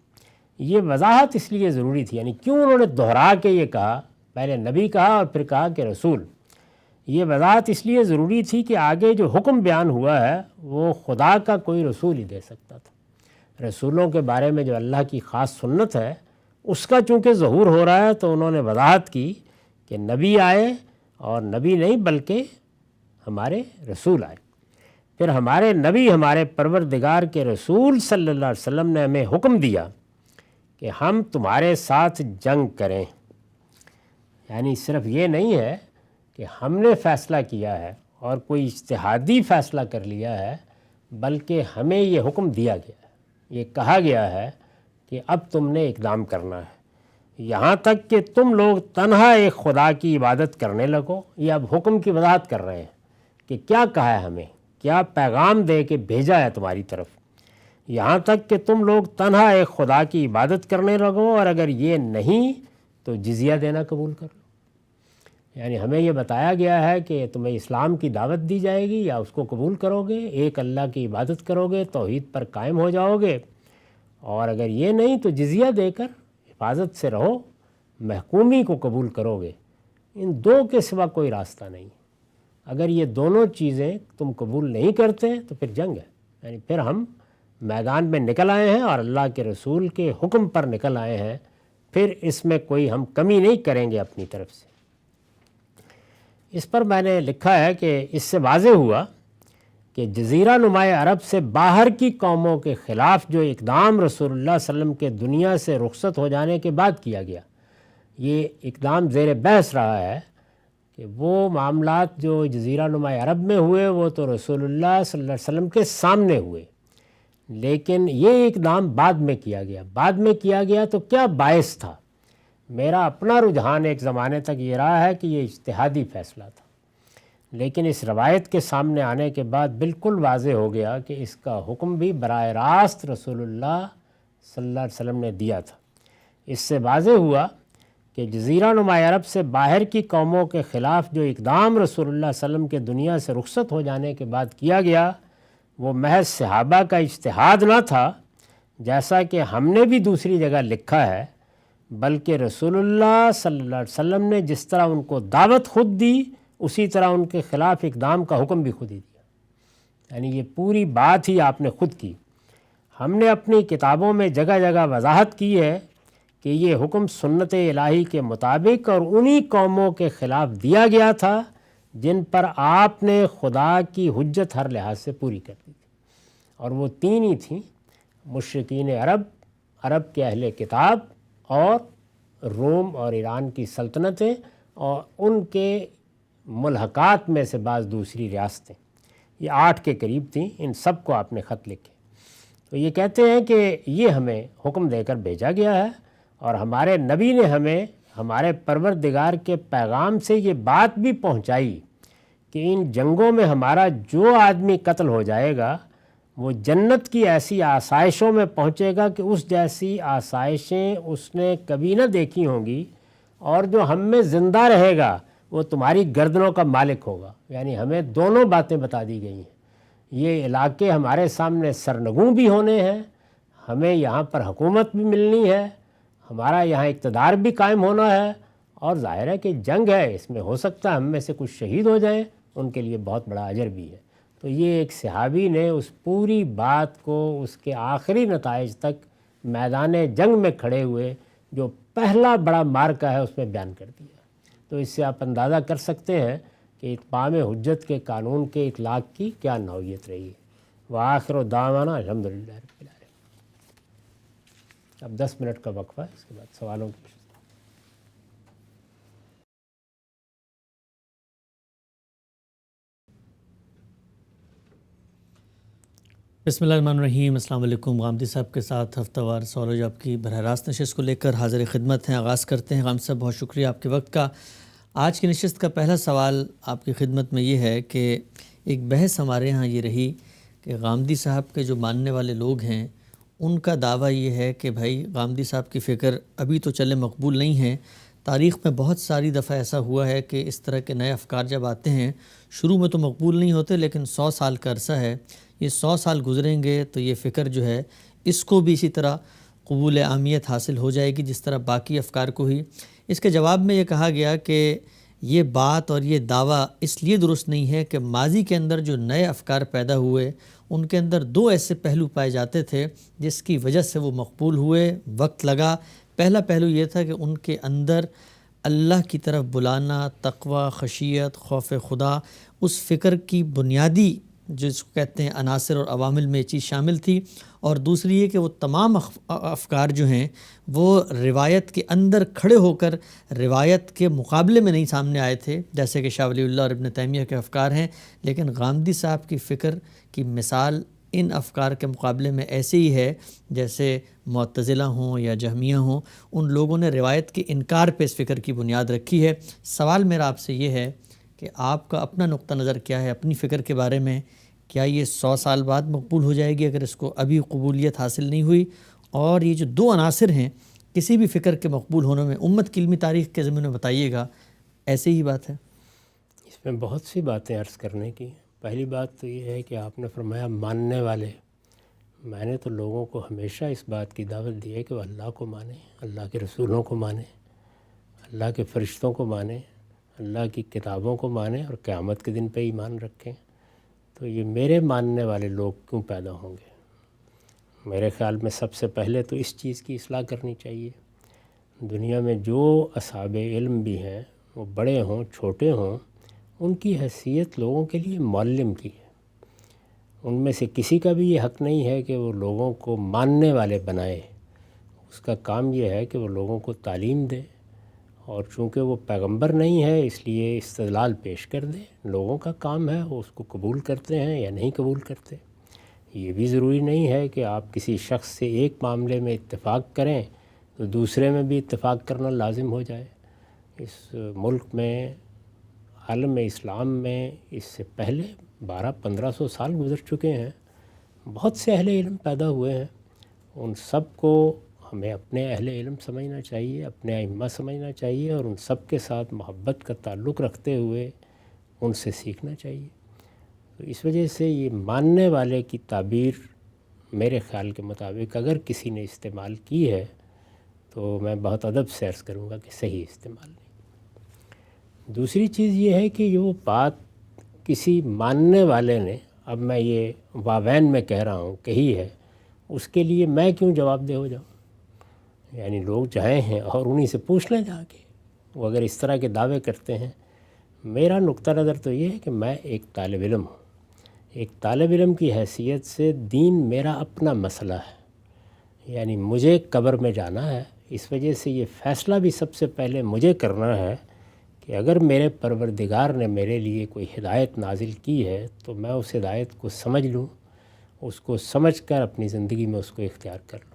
یہ وضاحت اس لیے ضروری تھی، یعنی کیوں انہوں نے دہرا کے یہ کہا، پہلے نبی کہا اور پھر کہا کہ رسول۔ یہ وضاحت اس لیے ضروری تھی کہ آگے جو حکم بیان ہوا ہے وہ خدا کا کوئی رسول ہی دے سکتا تھا۔ رسولوں کے بارے میں جو اللہ کی خاص سنت ہے اس کا چونکہ ظہور ہو رہا ہے، تو انہوں نے وضاحت کی کہ نبی آئے، اور نبی نہیں بلکہ ہمارے رسول آئے۔ پھر ہمارے نبی، ہمارے پروردگار کے رسول صلی اللہ علیہ وسلم نے ہمیں حکم دیا کہ ہم تمہارے ساتھ جنگ کریں۔ یعنی صرف یہ نہیں ہے کہ ہم نے فیصلہ کیا ہے اور کوئی اجتہادی فیصلہ کر لیا ہے، بلکہ ہمیں یہ حکم دیا گیا ہے، یہ کہا گیا ہے کہ اب تم نے اقدام کرنا ہے، یہاں تک کہ تم لوگ تنہا ایک خدا کی عبادت کرنے لگو۔ یہ اب حکم کی وضاحت کر رہے ہیں کہ کیا کہا ہے ہمیں، کیا پیغام دے کے بھیجا ہے تمہاری طرف، یہاں تک کہ تم لوگ تنہا ایک خدا کی عبادت کرنے لگو، اور اگر یہ نہیں تو جزیہ دینا قبول کر لو۔ یعنی ہمیں یہ بتایا گیا ہے کہ تمہیں اسلام کی دعوت دی جائے گی، یا اس کو قبول کرو گے، ایک اللہ کی عبادت کرو گے، توحید پر قائم ہو جاؤ گے، اور اگر یہ نہیں تو جزیہ دے کر حفاظت سے رہو، محکومی کو قبول کرو گے۔ ان دو کے سوا کوئی راستہ نہیں۔ اگر یہ دونوں چیزیں تم قبول نہیں کرتے تو پھر جنگ ہے، یعنی پھر ہم میدان میں نکل آئے ہیں اور اللہ کے رسول کے حکم پر نکل آئے ہیں، پھر اس میں کوئی ہم کمی نہیں کریں گے اپنی طرف سے۔ اس پر میں نے لکھا ہے کہ اس سے واضح ہوا کہ جزیرہ نماء عرب سے باہر کی قوموں کے خلاف جو اقدام رسول اللہ صلی اللہ علیہ وسلم کے دنیا سے رخصت ہو جانے کے بعد کیا گیا، یہ اقدام زیر بحث رہا ہے کہ وہ معاملات جو جزیرہ نماء عرب میں ہوئے وہ تو رسول اللہ صلی اللہ علیہ وسلم کے سامنے ہوئے، لیکن یہ اقدام بعد میں کیا گیا۔ بعد میں کیا گیا تو کیا باعث تھا؟ میرا اپنا رجحان ایک زمانے تک یہ رہا ہے کہ یہ اجتہادی فیصلہ تھا، لیکن اس روایت کے سامنے آنے کے بعد بالکل واضح ہو گیا کہ اس کا حکم بھی براہ راست رسول اللہ صلی اللہ علیہ وسلم نے دیا تھا۔ اس سے واضح ہوا کہ جزیرہ نماء عرب سے باہر کی قوموں کے خلاف جو اقدام رسول اللہ صلی اللہ علیہ وسلم کے دنیا سے رخصت ہو جانے کے بعد کیا گیا وہ محض صحابہ کا اجتہاد نہ تھا، جیسا کہ ہم نے بھی دوسری جگہ لکھا ہے، بلکہ رسول اللہ صلی اللہ علیہ وسلم نے جس طرح ان کو دعوت خود دی اسی طرح ان کے خلاف اقدام کا حکم بھی خود ہی دیا۔ یعنی یہ پوری بات ہی آپ نے خود کی۔ ہم نے اپنی کتابوں میں جگہ جگہ وضاحت کی ہے کہ یہ حکم سنت الہی کے مطابق اور انہی قوموں کے خلاف دیا گیا تھا جن پر آپ نے خدا کی حجت ہر لحاظ سے پوری کر دی تھی، اور وہ تین ہی تھیں: مشرکین عرب، عرب کے اہل کتاب، اور روم اور ایران کی سلطنتیں اور ان کے ملحقات میں سے بعض دوسری ریاستیں۔ یہ 8 کے قریب تھیں، ان سب کو آپ نے خط لکھے۔ تو یہ کہتے ہیں کہ یہ ہمیں حکم دے کر بھیجا گیا ہے، اور ہمارے نبی نے ہمیں ہمارے پروردگار کے پیغام سے یہ بات بھی پہنچائی کہ ان جنگوں میں ہمارا جو آدمی قتل ہو جائے گا وہ جنت کی ایسی آسائشوں میں پہنچے گا کہ اس جیسی آسائشیں اس نے کبھی نہ دیکھی ہوں گی، اور جو ہم میں زندہ رہے گا وہ تمہاری گردنوں کا مالک ہوگا۔ یعنی ہمیں دونوں باتیں بتا دی گئی ہیں، یہ علاقے ہمارے سامنے سرنگوں بھی ہونے ہیں، ہمیں یہاں پر حکومت بھی ملنی ہے، ہمارا یہاں اقتدار بھی قائم ہونا ہے، اور ظاہر ہے کہ جنگ ہے، اس میں ہو سکتا ہے ہم میں سے کچھ شہید ہو جائیں، ان کے لیے بہت بڑا اجر بھی ہے۔ تو یہ ایک صحابی نے اس پوری بات کو اس کے آخری نتائج تک میدان جنگ میں کھڑے ہوئے جو پہلا بڑا معرکہ ہے اس میں بیان کر دیا۔ تو اس سے آپ اندازہ کر سکتے ہیں کہ اتمام حجت کے قانون کے اطلاق کی کیا نوعیت رہی ہے۔ وآخر دعوانا الحمدللہ رب العالمین۔ اب 10 منٹ کا وقفہ ہے، اس کے بعد سوالوں کی۔ بسم اللہ الرحمن الرحیم۔ السلام علیکم۔ غامدی صاحب کے ساتھ ہفتہ وار سوال و جواب کی براہ راست نشست کو لے کر حاضر خدمت ہیں۔ آغاز کرتے ہیں۔ غامدی صاحب بہت شکریہ آپ کے وقت کا۔ آج کی نشست کا پہلا سوال آپ کی خدمت میں یہ ہے کہ ایک بحث ہمارے ہاں یہ رہی کہ غامدی صاحب کے جو ماننے والے لوگ ہیں ان کا دعویٰ یہ ہے کہ بھائی غامدی صاحب کی فکر ابھی تو چلے مقبول نہیں ہیں، تاریخ میں بہت ساری دفعہ ایسا ہوا ہے کہ اس طرح کے نئے افکار جب آتے ہیں شروع میں تو مقبول نہیں ہوتے، لیکن 100 سال کا عرصہ ہے، یہ 100 سال گزریں گے تو یہ فکر جو ہے اس کو بھی اسی طرح قبول عامیت حاصل ہو جائے گی جس طرح باقی افکار کو ہی۔ اس کے جواب میں یہ کہا گیا کہ یہ بات اور یہ دعویٰ اس لیے درست نہیں ہے کہ ماضی کے اندر جو نئے افکار پیدا ہوئے ان کے اندر 2 ایسے پہلو پائے جاتے تھے جس کی وجہ سے وہ مقبول ہوئے، وقت لگا۔ پہلا پہلو یہ تھا کہ ان کے اندر اللہ کی طرف بلانا، تقوی، خشیت، خوف خدا، اس فکر کی بنیادی جس کو کہتے ہیں عناصر اور عوامل میں یہ چیز شامل تھی، اور دوسری یہ کہ وہ تمام افکار جو ہیں وہ روایت کے اندر کھڑے ہو کر روایت کے مقابلے میں نہیں سامنے آئے تھے، جیسے کہ شاہ ولی اللہ اور ابن تیمیہ کے افکار ہیں، لیکن غامدی صاحب کی فکر کی مثال ان افکار کے مقابلے میں ایسے ہی ہے جیسے معتزلہ ہوں یا جہمیہ ہوں، ان لوگوں نے روایت کے انکار پہ اس فکر کی بنیاد رکھی ہے۔ سوال میرا آپ سے یہ ہے کہ آپ کا اپنا نقطہ نظر کیا ہے اپنی فکر کے بارے میں؟ کیا یہ 100 سال بعد مقبول ہو جائے گی اگر اس کو ابھی قبولیت حاصل نہیں ہوئی؟ اور یہ جو 2 عناصر ہیں کسی بھی فکر کے مقبول ہونے میں امت کی علمی تاریخ کے ضمن میں بتائیے گا، ایسے ہی بات ہے؟ اس میں بہت سی باتیں عرض کرنے کی۔ پہلی بات تو یہ ہے کہ آپ نے فرمایا ماننے والے۔ میں نے تو لوگوں کو ہمیشہ اس بات کی دعوت دی ہے کہ وہ اللہ کو مانیں، اللہ کے رسولوں کو مانیں، اللہ کے فرشتوں کو مانیں، اللہ کی کتابوں کو مانیں، اور قیامت کے دن پہ ایمان رکھیں۔ تو یہ میرے ماننے والے لوگ کیوں پیدا ہوں گے؟ میرے خیال میں سب سے پہلے تو اس چیز کی اصلاح کرنی چاہیے۔ دنیا میں جو اصحاب علم بھی ہیں، وہ بڑے ہوں چھوٹے ہوں، ان کی حیثیت لوگوں کے لیے معلم کی ہے۔ ان میں سے کسی کا بھی یہ حق نہیں ہے کہ وہ لوگوں کو ماننے والے بنائے۔ اس کا کام یہ ہے کہ وہ لوگوں کو تعلیم دے، اور چونکہ وہ پیغمبر نہیں ہے اس لیے استدلال پیش کر دے۔ لوگوں کا کام ہے وہ اس کو قبول کرتے ہیں یا نہیں قبول کرتے۔ یہ بھی ضروری نہیں ہے کہ آپ کسی شخص سے ایک معاملے میں اتفاق کریں تو دوسرے میں بھی اتفاق کرنا لازم ہو جائے۔ اس ملک میں، عالم اسلام میں اس سے پہلے 1200-1500 سال گزر چکے ہیں، بہت سے اہل علم پیدا ہوئے ہیں۔ ان سب کو ہمیں اپنے اہل علم سمجھنا چاہیے، اپنے ائمہ سمجھنا چاہیے، اور ان سب کے ساتھ محبت کا تعلق رکھتے ہوئے ان سے سیکھنا چاہیے۔ تو اس وجہ سے یہ ماننے والے کی تعبیر میرے خیال کے مطابق اگر کسی نے استعمال کی ہے تو میں بہت ادب سے عرض کروں گا کہ صحیح استعمال نہیں۔ دوسری چیز یہ ہے کہ وہ بات کسی ماننے والے نے، اب میں یہ واوین میں کہہ رہا ہوں، کہی ہے، اس کے لیے میں کیوں جواب دہ ہو جاؤں؟ یعنی لوگ جائیں ہیں اور انہی سے پوچھ لیں جا کے، وہ اگر اس طرح کے دعوے کرتے ہیں۔ میرا نقطہ نظر تو یہ ہے کہ میں ایک طالب علم ہوں، ایک طالب علم کی حیثیت سے دین میرا اپنا مسئلہ ہے، یعنی مجھے قبر میں جانا ہے، اس وجہ سے یہ فیصلہ بھی سب سے پہلے مجھے کرنا ہے کہ اگر میرے پروردگار نے میرے لیے کوئی ہدایت نازل کی ہے تو میں اس ہدایت کو سمجھ لوں، اس کو سمجھ کر اپنی زندگی میں اس کو اختیار کر لوں۔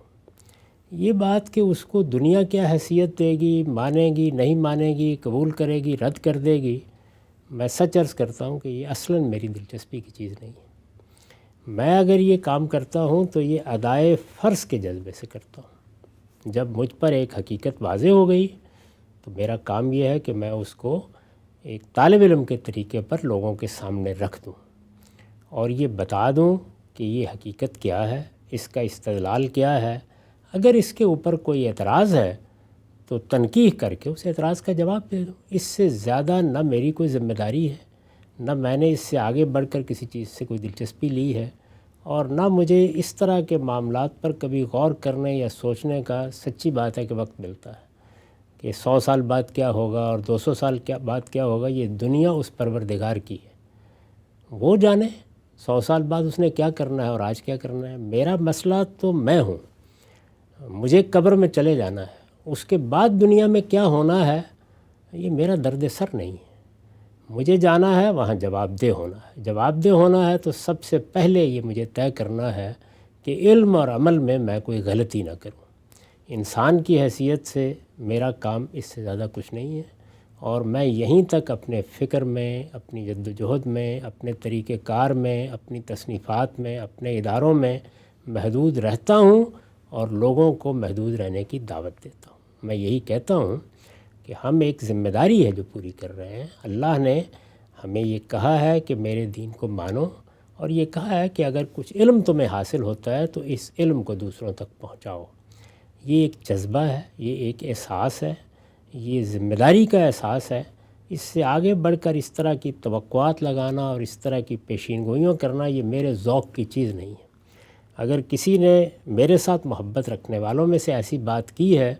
یہ بات کہ اس کو دنیا کیا حیثیت دے گی، مانے گی نہیں مانے گی، قبول کرے گی رد کر دے گی، میں سچ عرض کرتا ہوں کہ یہ اصلاً میری دلچسپی کی چیز نہیں ہے۔ میں اگر یہ کام کرتا ہوں تو یہ ادائے فرض کے جذبے سے کرتا ہوں۔ جب مجھ پر ایک حقیقت واضح ہو گئی تو میرا کام یہ ہے کہ میں اس کو ایک طالب علم کے طریقے پر لوگوں کے سامنے رکھ دوں اور یہ بتا دوں کہ یہ حقیقت کیا ہے، اس کا استدلال کیا ہے۔ اگر اس کے اوپر کوئی اعتراض ہے تو تنقیح کر کے اس اعتراض کا جواب دے دوں۔ اس سے زیادہ نہ میری کوئی ذمہ داری ہے، نہ میں نے اس سے آگے بڑھ کر کسی چیز سے کوئی دلچسپی لی ہے، اور نہ مجھے اس طرح کے معاملات پر کبھی غور کرنے یا سوچنے کا سچی بات ہے کہ وقت ملتا ہے کہ 100 سال بعد کیا ہوگا اور 200 سال بعد کیا ہوگا۔ یہ دنیا اس پروردگار کی ہے، وہ جانے 100 سال بعد اس نے کیا کرنا ہے اور آج کیا کرنا ہے۔ میرا مسئلہ تو میں ہوں، مجھے قبر میں چلے جانا ہے، اس کے بعد دنیا میں کیا ہونا ہے یہ میرا درد سر نہیں ہے۔ مجھے جانا ہے وہاں جواب دہ ہونا ہے، جواب دہ ہونا ہے تو سب سے پہلے یہ مجھے طے کرنا ہے کہ علم اور عمل میں کوئی غلطی نہ کروں۔ انسان کی حیثیت سے میرا کام اس سے زیادہ کچھ نہیں ہے، اور میں یہیں تک اپنے فکر میں، اپنی جد و جہد میں، اپنے طریقہ کار میں، اپنی تصنیفات میں، اپنے اداروں میں محدود رہتا ہوں اور لوگوں کو محدود رہنے کی دعوت دیتا ہوں۔ میں یہی کہتا ہوں کہ ہم ایک ذمہ داری ہے جو پوری کر رہے ہیں۔ اللہ نے ہمیں یہ کہا ہے کہ میرے دین کو مانو، اور یہ کہا ہے کہ اگر کچھ علم تمہیں حاصل ہوتا ہے تو اس علم کو دوسروں تک پہنچاؤ۔ یہ ایک جذبہ ہے، یہ ایک احساس ہے، یہ ذمہ داری کا احساس ہے۔ اس سے آگے بڑھ کر اس طرح کی توقعات لگانا اور اس طرح کی پیشین گوئیاں کرنا یہ میرے ذوق کی چیز نہیں ہے۔ اگر کسی نے میرے ساتھ محبت رکھنے والوں میں سے ایسی بات کی ہے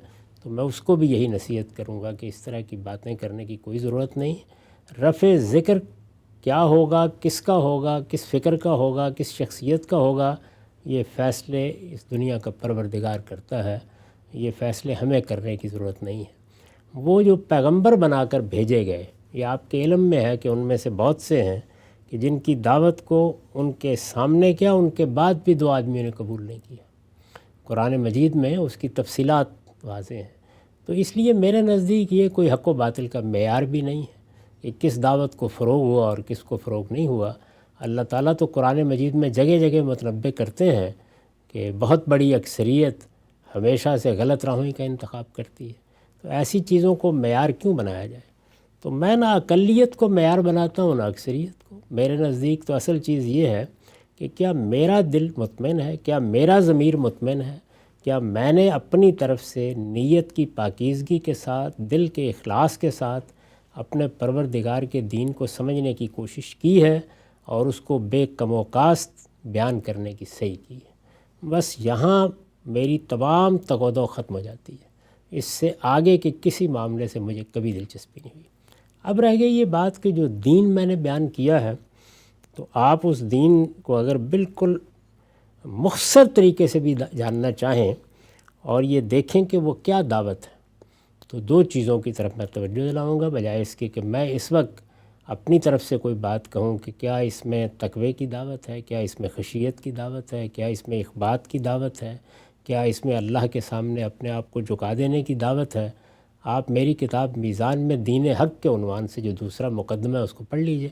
تو میں اس کو بھی یہی نصیحت کروں گا کہ اس طرح کی باتیں کرنے کی کوئی ضرورت نہیں۔ رفع ذکر کیا ہوگا، کس کا ہوگا، کس فکر کا ہوگا، کس شخصیت کا ہوگا، یہ فیصلے اس دنیا کا پروردگار کرتا ہے، یہ فیصلے ہمیں کرنے کی ضرورت نہیں ہے۔ وہ جو پیغمبر بنا کر بھیجے گئے، یہ آپ کے علم میں ہے کہ ان میں سے بہت سے ہیں کہ جن کی دعوت کو ان کے سامنے کیا، ان کے بعد بھی 2 آدمیوں نے قبول نہیں کیا۔ قرآن مجید میں اس کی تفصیلات واضح ہیں۔ تو اس لیے میرے نزدیک یہ کوئی حق و باطل کا معیار بھی نہیں ہے کہ کس دعوت کو فروغ ہوا اور کس کو فروغ نہیں ہوا۔ اللہ تعالیٰ تو قرآن مجید میں جگہ جگہ متنبع کرتے ہیں کہ بہت بڑی اکثریت ہمیشہ سے غلط راہوں کا انتخاب کرتی ہے۔ تو ایسی چیزوں کو معیار کیوں بنایا جائے؟ تو میں نہ اقلیت کو معیار بناتا ہوں نہ اکثریت کو۔ میرے نزدیک تو اصل چیز یہ ہے کہ کیا میرا دل مطمئن ہے، کیا میرا ضمیر مطمئن ہے، کیا میں نے اپنی طرف سے نیت کی پاکیزگی کے ساتھ، دل کے اخلاص کے ساتھ اپنے پروردگار کے دین کو سمجھنے کی کوشش کی ہے اور اس کو بے کم و کاست بیان کرنے کی صحیح کی ہے۔ بس یہاں میری تمام تقاضا ختم ہو جاتی ہے۔ اس سے آگے کے کسی معاملے سے مجھے کبھی دلچسپی نہیں ہوئی۔ اب رہ گئی یہ بات کہ جو دین میں نے بیان کیا ہے، تو آپ اس دین کو اگر بالکل مختصر طریقے سے بھی جاننا چاہیں اور یہ دیکھیں کہ وہ کیا دعوت ہے، تو 2 چیزوں کی طرف میں توجہ دلاؤں گا، بجائے اس کے کہ میں اس وقت اپنی طرف سے کوئی بات کہوں کہ کیا اس میں تقوی کی دعوت ہے، کیا اس میں خشیت کی دعوت ہے، کیا اس میں اخبات کی دعوت ہے، کیا اس میں اللہ کے سامنے اپنے آپ کو جھکا دینے کی دعوت ہے۔ آپ میری کتاب میزان میں دین حق کے عنوان سے جو دوسرا مقدمہ ہے اس کو پڑھ لیجئے،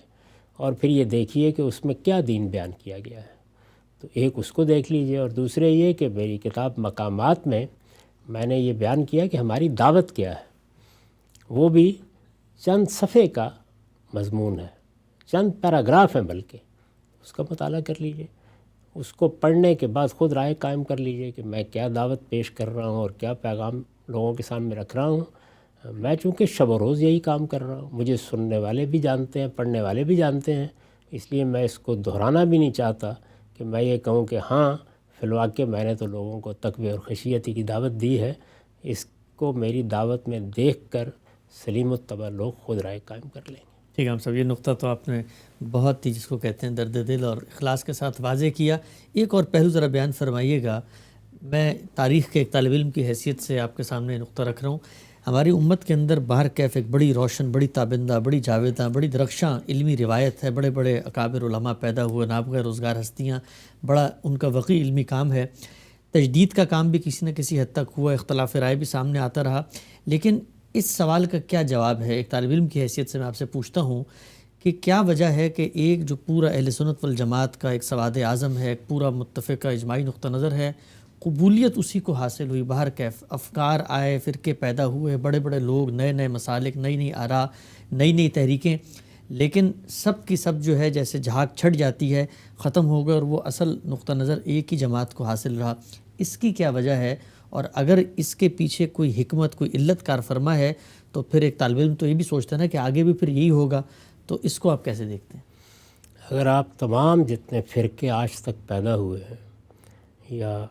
اور پھر یہ دیکھیے کہ اس میں کیا دین بیان کیا گیا ہے۔ تو ایک اس کو دیکھ لیجئے، اور دوسرے یہ کہ میری کتاب مقامات میں نے یہ بیان کیا کہ ہماری دعوت کیا ہے، وہ بھی چند صفحے کا مضمون ہے، چند پیراگراف ہیں، بلکہ اس کا مطالعہ کر لیجئے۔ اس کو پڑھنے کے بعد خود رائے قائم کر لیجئے کہ میں کیا دعوت پیش کر رہا ہوں اور کیا پیغام لوگوں کے سامنے رکھ رہا ہوں۔ میں چونکہ شب و روز یہی کام کر رہا ہوں، مجھے سننے والے بھی جانتے ہیں، پڑھنے والے بھی جانتے ہیں، اس لیے میں اس کو دہرانا بھی نہیں چاہتا کہ میں یہ کہوں کہ ہاں فی الواقع میں نے تو لوگوں کو تقوی اور خشیتی کی دعوت دی ہے۔ اس کو میری دعوت میں دیکھ کر سلیم الطبع لوگ خود رائے قائم کر لیں گے۔ ٹھیک ہے ہم صاحب، یہ نقطہ تو آپ نے بہت ہی جس کو کہتے ہیں درد دل اور اخلاص کے ساتھ واضح کیا۔ ایک اور پہلو ذرا بیان فرمائیے گا، میں تاریخ کے ایک طالب علم کی حیثیت سے آپ کے سامنے نقطہ رکھ رہا ہوں۔ ہماری امت کے اندر باہر کیف ایک بڑی روشن، بڑی تابندہ، بڑی جاویدہ، بڑی درخشاں علمی روایت ہے، بڑے بڑے اکابر علماء پیدا ہوئے، نابغہ روزگار ہستیاں، بڑا ان کا وقی علمی کام ہے، تجدید کا کام بھی کسی نہ کسی حد تک ہوا، اختلاف رائے بھی سامنے آتا رہا، لیکن اس سوال کا کیا جواب ہے؟ ایک طالب علم کی حیثیت سے میں آپ سے پوچھتا ہوں کہ کیا وجہ ہے کہ ایک جو پورا اہل سنت والجماعت کا ایک سواد اعظم ہے، ایک پورا متفقہ اجماعی نقطہ نظر ہے، قبولیت اسی کو حاصل ہوئی، باہر کیف افکار آئے، فرقے پیدا ہوئے، بڑے بڑے لوگ، نئے نئے مسالک، نئی نئی آراء، نئی نئی تحریکیں، لیکن سب کی سب جو ہے جیسے جھاگ چھٹ جاتی ہے، ختم ہو گئے اور وہ اصل نقطہ نظر ایک ہی جماعت کو حاصل رہا۔ اس کی کیا وجہ ہے؟ اور اگر اس کے پیچھے کوئی حکمت، کوئی علت کار فرما ہے تو پھر ایک طالب علم تو یہ بھی سوچتا ہے نا کہ آگے بھی پھر یہی ہوگا، تو اس کو آپ کیسے دیکھتے ہیں؟ اگر آپ تمام جتنے فرقے آج تک پیدا ہوئے ہیں یا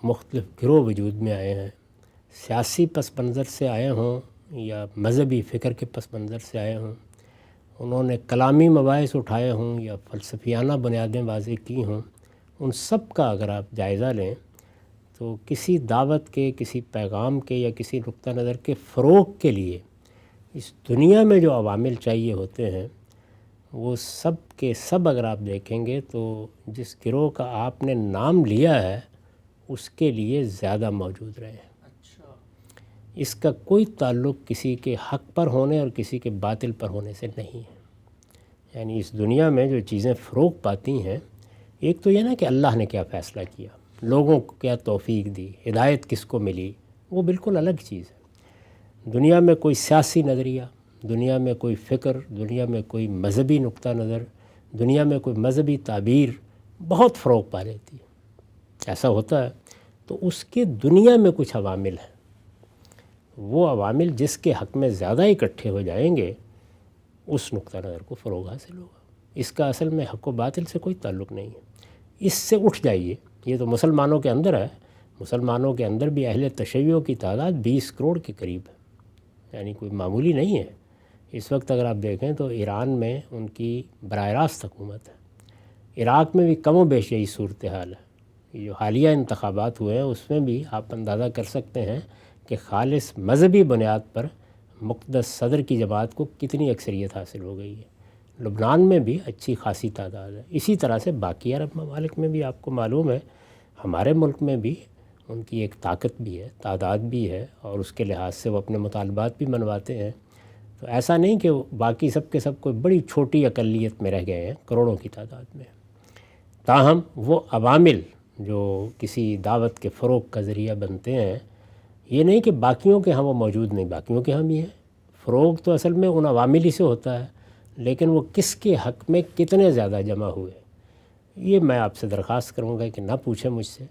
مختلف گروہ وجود میں آئے ہیں، سیاسی پس منظر سے آئے ہوں یا مذہبی فکر کے پس منظر سے آئے ہوں، انہوں نے کلامی مباحث اٹھائے ہوں یا فلسفیانہ بنیادیں واضح کی ہوں، ان سب کا اگر آپ جائزہ لیں تو کسی دعوت کے، کسی پیغام کے یا کسی نقطہ نظر کے فروغ کے لیے اس دنیا میں جو عوامل چاہیے ہوتے ہیں وہ سب کے سب اگر آپ دیکھیں گے تو جس گروہ کا آپ نے نام لیا ہے اس کے لیے زیادہ موجود رہے ہیں۔ اس کا کوئی تعلق کسی کے حق پر ہونے اور کسی کے باطل پر ہونے سے نہیں ہے۔ یعنی اس دنیا میں جو چیزیں فروغ پاتی ہیں، ایک تو یہ نا کہ اللہ نے کیا فیصلہ کیا، لوگوں کو کیا توفیق دی، ہدایت کس کو ملی، وہ بالکل الگ چیز ہے۔ دنیا میں کوئی سیاسی نظریہ، دنیا میں کوئی فکر، دنیا میں کوئی مذہبی نقطہ نظر، دنیا میں کوئی مذہبی تعبیر بہت فروغ پا لیتی ہے، ایسا ہوتا ہے، تو اس کے دنیا میں کچھ عوامل ہیں، وہ عوامل جس کے حق میں زیادہ اکٹھے ہو جائیں گے اس نقطہ نظر کو فروغ حاصل ہوگا۔ اس کا اصل میں حق و باطل سے کوئی تعلق نہیں ہے، اس سے اٹھ جائیے۔ یہ تو مسلمانوں کے اندر ہے، مسلمانوں کے اندر بھی اہل تشیع کی تعداد 20 کروڑ کے قریب ہے، یعنی کوئی معمولی نہیں ہے۔ اس وقت اگر آپ دیکھیں تو ایران میں ان کی براہ راست حکومت ہے، عراق میں بھی کم و بیش یہی صورتحال ہے۔ یہ جو حالیہ انتخابات ہوئے ہیں اس میں بھی آپ اندازہ کر سکتے ہیں کہ خالص مذہبی بنیاد پر مقدس صدر کی جماعت کو کتنی اکثریت حاصل ہو گئی ہے۔ لبنان میں بھی اچھی خاصی تعداد ہے، اسی طرح سے باقی عرب ممالک میں بھی آپ کو معلوم ہے، ہمارے ملک میں بھی ان کی ایک طاقت بھی ہے، تعداد بھی ہے، اور اس کے لحاظ سے وہ اپنے مطالبات بھی منواتے ہیں۔ تو ایسا نہیں کہ باقی سب کے سب کوئی بڑی چھوٹی اقلیت میں رہ گئے ہیں، کروڑوں کی تعداد میں۔ تاہم وہ عوامل جو کسی دعوت کے فروغ کا ذریعہ بنتے ہیں، یہ نہیں کہ باقیوں کے ہاں وہ موجود نہیں، باقیوں کے ہاں بھی ہیں۔ فروغ تو اصل میں ان عوامل ہی سے ہوتا ہے، لیکن وہ کس کے حق میں کتنے زیادہ جمع ہوئے، یہ میں آپ سے درخواست کروں گا کہ نہ پوچھیں مجھ سے۔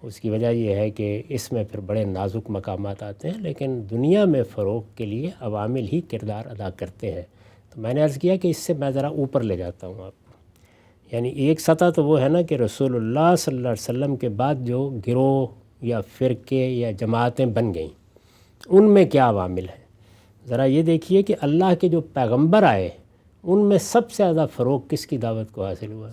اس کی وجہ یہ ہے کہ اس میں پھر بڑے نازک مقامات آتے ہیں، لیکن دنیا میں فروغ کے لیے عوامل ہی کردار ادا کرتے ہیں۔ تو میں نے عرض کیا کہ اس سے میں ذرا اوپر لے جاتا ہوں آپ کو، یعنی ایک سطح تو وہ ہے نا کہ رسول اللہ صلی اللہ علیہ وسلم کے بعد جو گروہ یا فرقے یا جماعتیں بن گئیں ان میں کیا عوامل ہیں۔ ذرا یہ دیکھیے کہ اللہ کے جو پیغمبر آئے ان میں سب سے زیادہ فروغ کس کی دعوت کو حاصل ہوا؟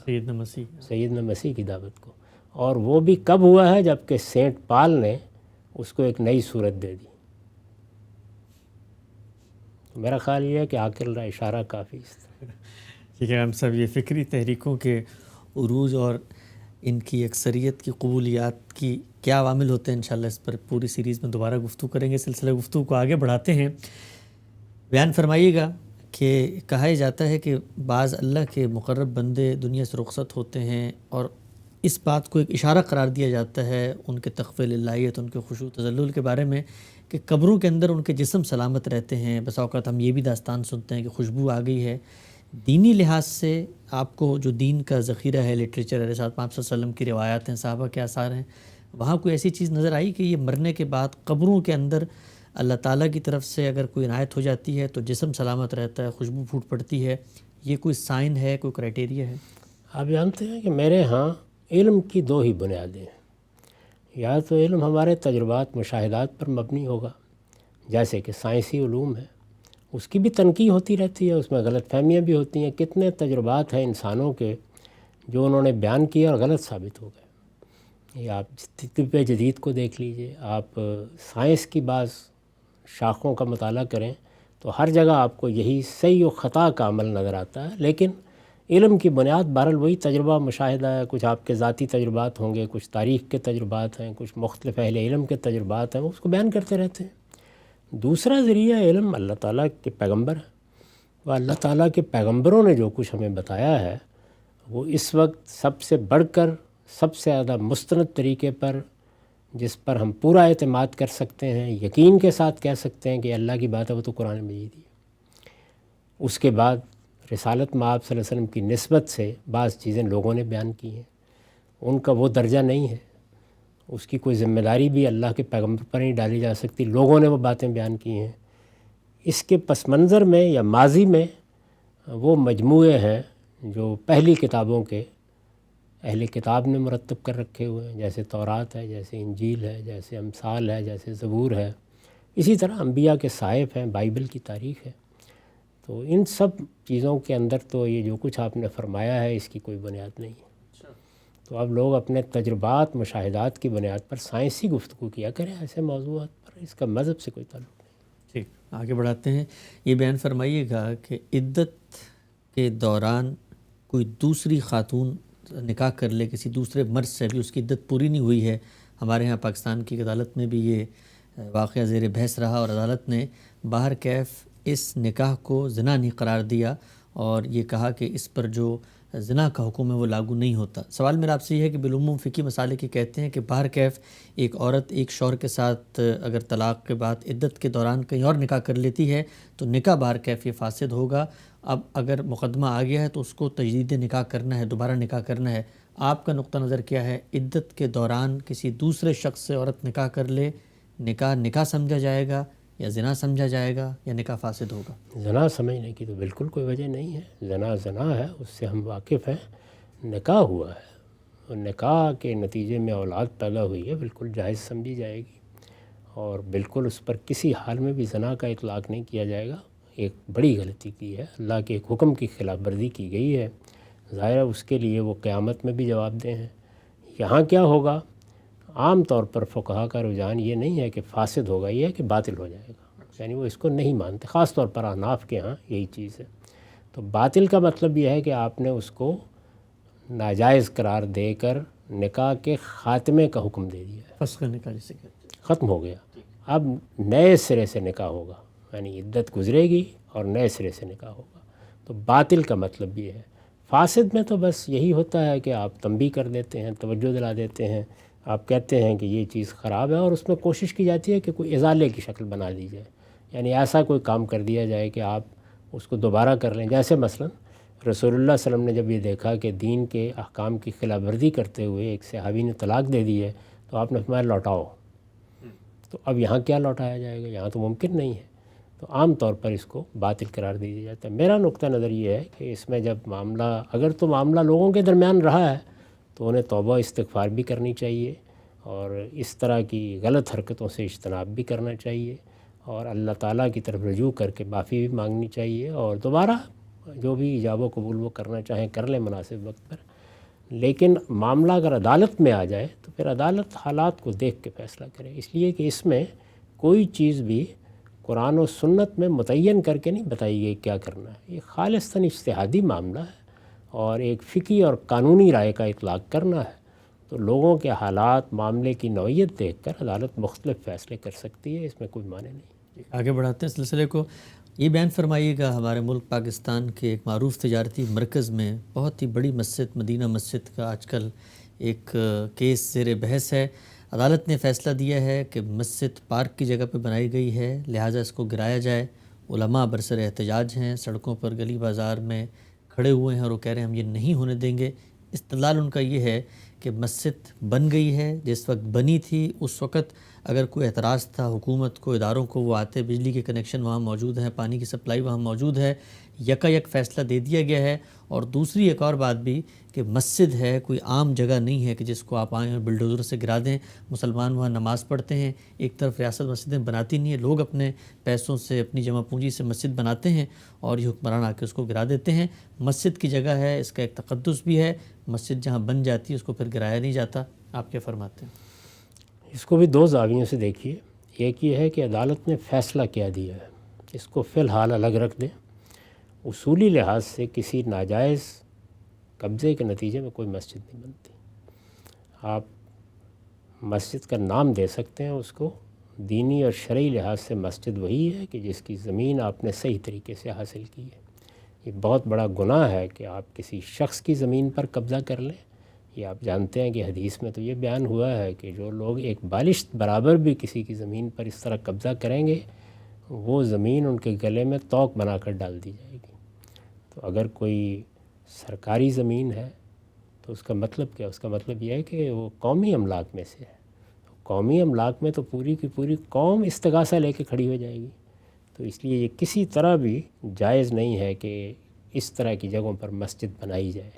سیدنا مسیح کی دعوت کو، اور وہ بھی کب ہوا ہے؟ جب کہ سینٹ پال نے اس کو ایک نئی صورت دے دی۔ میرا خیال یہ ہے کہ عاقل را اشارہ کافی ہے۔ ٹھیک ہے ہم سب، یہ فکری تحریکوں کے عروج اور ان کی اکثریت کی قبولیات کی کیا عوامل ہوتے ہیں، انشاءاللہ اس پر پوری سیریز میں دوبارہ گفتگو کریں گے۔ سلسلہ گفتگو کو آگے بڑھاتے ہیں۔ بیان فرمائیے گا کہ کہا جاتا ہے کہ بعض اللہ کے مقرب بندے دنیا سے رخصت ہوتے ہیں، اور اس بات کو ایک اشارہ قرار دیا جاتا ہے ان کے تخفی الہیت، ان کے خشوع تذلل کے بارے میں، کہ قبروں کے اندر ان کے جسم سلامت رہتے ہیں۔ بس اوقات ہم یہ بھی داستان سنتے ہیں کہ خوشبو آ گئی ہے۔ دینی لحاظ سے آپ کو جو دین کا ذخیرہ ہے، لٹریچر ہے، رسالت پاک صلی اللہ علیہ وسلم کی روایات ہیں، صحابہ کے آثار ہیں، وہاں کوئی ایسی چیز نظر آئی کہ یہ مرنے کے بعد قبروں کے اندر اللہ تعالیٰ کی طرف سے اگر کوئی عنایت ہو جاتی ہے تو جسم سلامت رہتا ہے، خوشبو پھوٹ پڑتی ہے، یہ کوئی سائن ہے، کوئی کرائٹیریا ہے؟ آپ جانتے ہیں کہ میرے ہاں علم کی دو ہی بنیادیں ہیں، یا تو علم ہمارے تجربات مشاہدات پر مبنی ہوگا، جیسے کہ سائنسی علوم ہے، اس کی بھی تنقید ہوتی رہتی ہے، اس میں غلط فہمیاں بھی ہوتی ہیں۔ کتنے تجربات ہیں انسانوں کے جو انہوں نے بیان کیے اور غلط ثابت ہو گئے۔ یہ آپ طب جدید کو دیکھ لیجئے، آپ سائنس کی بعض شاخوں کا مطالعہ کریں تو ہر جگہ آپ کو یہی صحیح و خطا کا عمل نظر آتا ہے، لیکن علم کی بنیاد بہرحال وہی تجربہ مشاہدہ ہے۔ کچھ آپ کے ذاتی تجربات ہوں گے، کچھ تاریخ کے تجربات ہیں، کچھ مختلف اہل علم کے تجربات ہیں، وہ اس کو بیان کرتے رہتے ہیں۔ دوسرا ذریعہ علم اللہ تعالیٰ کے پیغمبر ہے، وہ اللہ تعالیٰ کے پیغمبروں نے جو کچھ ہمیں بتایا ہے وہ اس وقت سب سے بڑھ کر سب سے زیادہ مستند طریقے پر، جس پر ہم پورا اعتماد کر سکتے ہیں، یقین کے ساتھ کہہ سکتے ہیں کہ اللہ کی بات ہے، وہ تو قرآن مجید ہے۔ اس کے بعد رسالت میں آپ صلی اللہ علیہ وسلم کی نسبت سے بعض چیزیں لوگوں نے بیان کی ہیں، ان کا وہ درجہ نہیں ہے، اس کی کوئی ذمہ داری بھی اللہ کے پیغمبر پر نہیں ڈالی جا سکتی، لوگوں نے وہ باتیں بیان کی ہیں۔ اس کے پس منظر میں یا ماضی میں وہ مجموعے ہیں جو پہلی کتابوں کے اہل کتاب نے مرتب کر رکھے ہوئے ہیں، جیسے تورات ہے، جیسے انجیل ہے، جیسے امثال ہے، جیسے زبور ہے، اسی طرح انبیاء کے صحائف ہیں، بائبل کی تاریخ ہے۔ تو ان سب چیزوں کے اندر تو یہ جو کچھ آپ نے فرمایا ہے اس کی کوئی بنیاد نہیں ہے۔ تو اب لوگ اپنے تجربات مشاہدات کی بنیاد پر سائنسی گفتگو کیا کریں ایسے موضوعات پر، اس کا مذہب سے کوئی تعلق نہیں۔ ٹھیک، آگے بڑھاتے ہیں۔ یہ بیان فرمائیے گا کہ عدت کے دوران کوئی دوسری خاتون نکاح کر لے کسی دوسرے مرد سے، بھی اس کی عدت پوری نہیں ہوئی ہے، ہمارے ہاں پاکستان کی عدالت میں بھی یہ واقعہ زیر بحث رہا اور عدالت نے باہر کیف اس نکاح کو زنا نہیں قرار دیا اور یہ کہا کہ اس پر جو زنا کا حکم ہے وہ لاگو نہیں ہوتا۔ سوال میرا آپ سے یہ ہے کہ بالعموم فقہی مسالے کے کہتے ہیں کہ باہر کیف ایک عورت ایک شوہر کے ساتھ اگر طلاق کے بعد عدت کے دوران کہیں اور نکاح کر لیتی ہے تو نکاح باہر کیف یہ فاسد ہوگا۔ اب اگر مقدمہ آ گیا ہے تو اس کو تجدید نکاح کرنا ہے، دوبارہ نکاح کرنا ہے۔ آپ کا نقطہ نظر کیا ہے؟ عدت کے دوران کسی دوسرے شخص سے عورت نکاح کر لے، نکاح سمجھا جائے گا یا زنا سمجھا جائے گا یا نکاح فاسد ہوگا؟ زنا سمجھنے کی تو بالکل کوئی وجہ نہیں ہے، زنا زنا ہے، اس سے ہم واقف ہیں۔ نکاح ہوا ہے اور نکاح کے نتیجے میں اولاد پیدا ہوئی ہے، بالکل جائز سمجھی جائے گی اور بالکل اس پر کسی حال میں بھی زنا کا اطلاق نہیں کیا جائے گا۔ ایک بڑی غلطی کی ہے، اللہ کے ایک حکم کی خلاف ورزی کی گئی ہے، ظاہر ہے اس کے لیے وہ قیامت میں بھی جواب دہ ہیں۔ یہاں کیا ہوگا؟ عام طور پر فقہا کا رجحان یہ نہیں ہے کہ فاسد ہوگا، یہ ہے کہ باطل ہو جائے گا، یعنی وہ اس کو نہیں مانتے، خاص طور پر احناف کے ہاں یہی چیز ہے۔ تو باطل کا مطلب یہ ہے کہ آپ نے اس کو ناجائز قرار دے کر نکاح کے خاتمے کا حکم دے دیا ہے، فسخ نکاح جسے کہتے ہیں، ختم ہو گیا، اب نئے سرے سے نکاح ہوگا، یعنی عدت گزرے گی اور نئے سرے سے نکاح ہوگا۔ تو باطل کا مطلب یہ ہے۔ فاسد میں تو بس یہی ہوتا ہے کہ آپ تنبیہ کر دیتے ہیں، توجہ دلا دیتے ہیں، آپ کہتے ہیں کہ یہ چیز خراب ہے اور اس میں کوشش کی جاتی ہے کہ کوئی ازالے کی شکل بنا دی جائے، یعنی ایسا کوئی کام کر دیا جائے کہ آپ اس کو دوبارہ کر لیں۔ جیسے مثلا رسول اللہ صلی اللہ علیہ وسلم نے جب یہ دیکھا کہ دین کے احکام کی خلاف ورزی کرتے ہوئے ایک صحابی نے طلاق دے دی ہے تو آپ نے فرمایا لوٹاؤ۔ تو اب یہاں کیا لوٹایا جائے گا؟ یہاں تو ممکن نہیں ہے، تو عام طور پر اس کو باطل قرار دے دیا جاتا ہے۔ میرا نقطہ نظر یہ ہے کہ اس میں جب معاملہ اگر تو معاملہ لوگوں کے درمیان رہا ہے تو انہیں توبہ استغفار بھی کرنی چاہیے اور اس طرح کی غلط حرکتوں سے اجتناب بھی کرنا چاہیے اور اللہ تعالیٰ کی طرف رجوع کر کے معافی بھی مانگنی چاہیے اور دوبارہ جو بھی ایجاب و قبول وہ کرنا چاہیں کر لیں مناسب وقت پر۔ لیکن معاملہ اگر عدالت میں آ جائے تو پھر عدالت حالات کو دیکھ کے فیصلہ کرے، اس لیے کہ اس میں کوئی چیز بھی قرآن و سنت میں متعین کر کے نہیں بتائی گئی کیا کرنا ہے۔ یہ خالصتاً اجتہادی معاملہ ہے اور ایک فقہی اور قانونی رائے کا اطلاق کرنا ہے، تو لوگوں کے حالات معاملے کی نوعیت دیکھ کر عدالت مختلف فیصلے کر سکتی ہے، اس میں کوئی معنی نہیں۔ آگے بڑھاتے ہیں سلسلے کو۔ یہ بیان فرمائیے گا، ہمارے ملک پاکستان کے ایک معروف تجارتی مرکز میں بہت ہی بڑی مسجد مدینہ مسجد کا آج کل ایک کیس زیر بحث ہے۔ عدالت نے فیصلہ دیا ہے کہ مسجد پارک کی جگہ پہ بنائی گئی ہے، لہٰذا اس کو گرایا جائے۔ علماء برسر احتجاج ہیں، سڑکوں پر گلی بازار میں کھڑے ہوئے ہیں اور وہ کہہ رہے ہیں ہم یہ نہیں ہونے دیں گے۔ استدلال ان کا یہ ہے کہ مسجد بن گئی ہے، جس وقت بنی تھی اس وقت اگر کوئی اعتراض تھا حکومت کو، اداروں کو، وہ آتے، بجلی کے کنیکشن وہاں موجود ہیں، پانی کی سپلائی وہاں موجود ہے، یک فیصلہ دے دیا گیا ہے. اور دوسری ایک اور بات بھی کہ مسجد ہے کوئی عام جگہ نہیں ہے کہ جس کو آپ آئیں اور بلڈوزر سے گرا دیں. مسلمان وہاں نماز پڑھتے ہیں. ایک طرف ریاست مسجدیں بناتی نہیں ہے، لوگ اپنے پیسوں سے اپنی جمع پونجی سے مسجد بناتے ہیں اور یہ حکمران آ کے اس کو گرا دیتے ہیں. مسجد کی جگہ ہے، اس کا ایک تقدس بھی ہے. مسجد جہاں بن جاتی ہے اس کو پھر گرایا نہیں جاتا. آپ کیا فرماتے ہیں؟ اس کو بھی دو زاویوں سے دیکھیے. ایک یہ ہے کہ عدالت نے فیصلہ کیا دیا ہے، اس کو فی الحال الگ رکھ دیں. اصولی لحاظ سے کسی ناجائز قبضے کے نتیجے میں کوئی مسجد نہیں بنتی. آپ مسجد کا نام دے سکتے ہیں اس کو. دینی اور شرعی لحاظ سے مسجد وہی ہے کہ جس کی زمین آپ نے صحیح طریقے سے حاصل کی ہے. یہ بہت بڑا گناہ ہے کہ آپ کسی شخص کی زمین پر قبضہ کر لیں. یہ آپ جانتے ہیں کہ حدیث میں تو یہ بیان ہوا ہے کہ جو لوگ ایک بالشت برابر بھی کسی کی زمین پر اس طرح قبضہ کریں گے وہ زمین ان کے گلے میں توق بنا کر ڈال دی جائے گی. تو اگر کوئی سرکاری زمین ہے تو اس کا مطلب کیا؟ اس کا مطلب یہ ہے کہ وہ قومی املاک میں سے ہے. قومی املاک میں تو پوری کی پوری قوم استغاثہ لے کے کھڑی ہو جائے گی. تو اس لیے یہ کسی طرح بھی جائز نہیں ہے کہ اس طرح کی جگہوں پر مسجد بنائی جائے.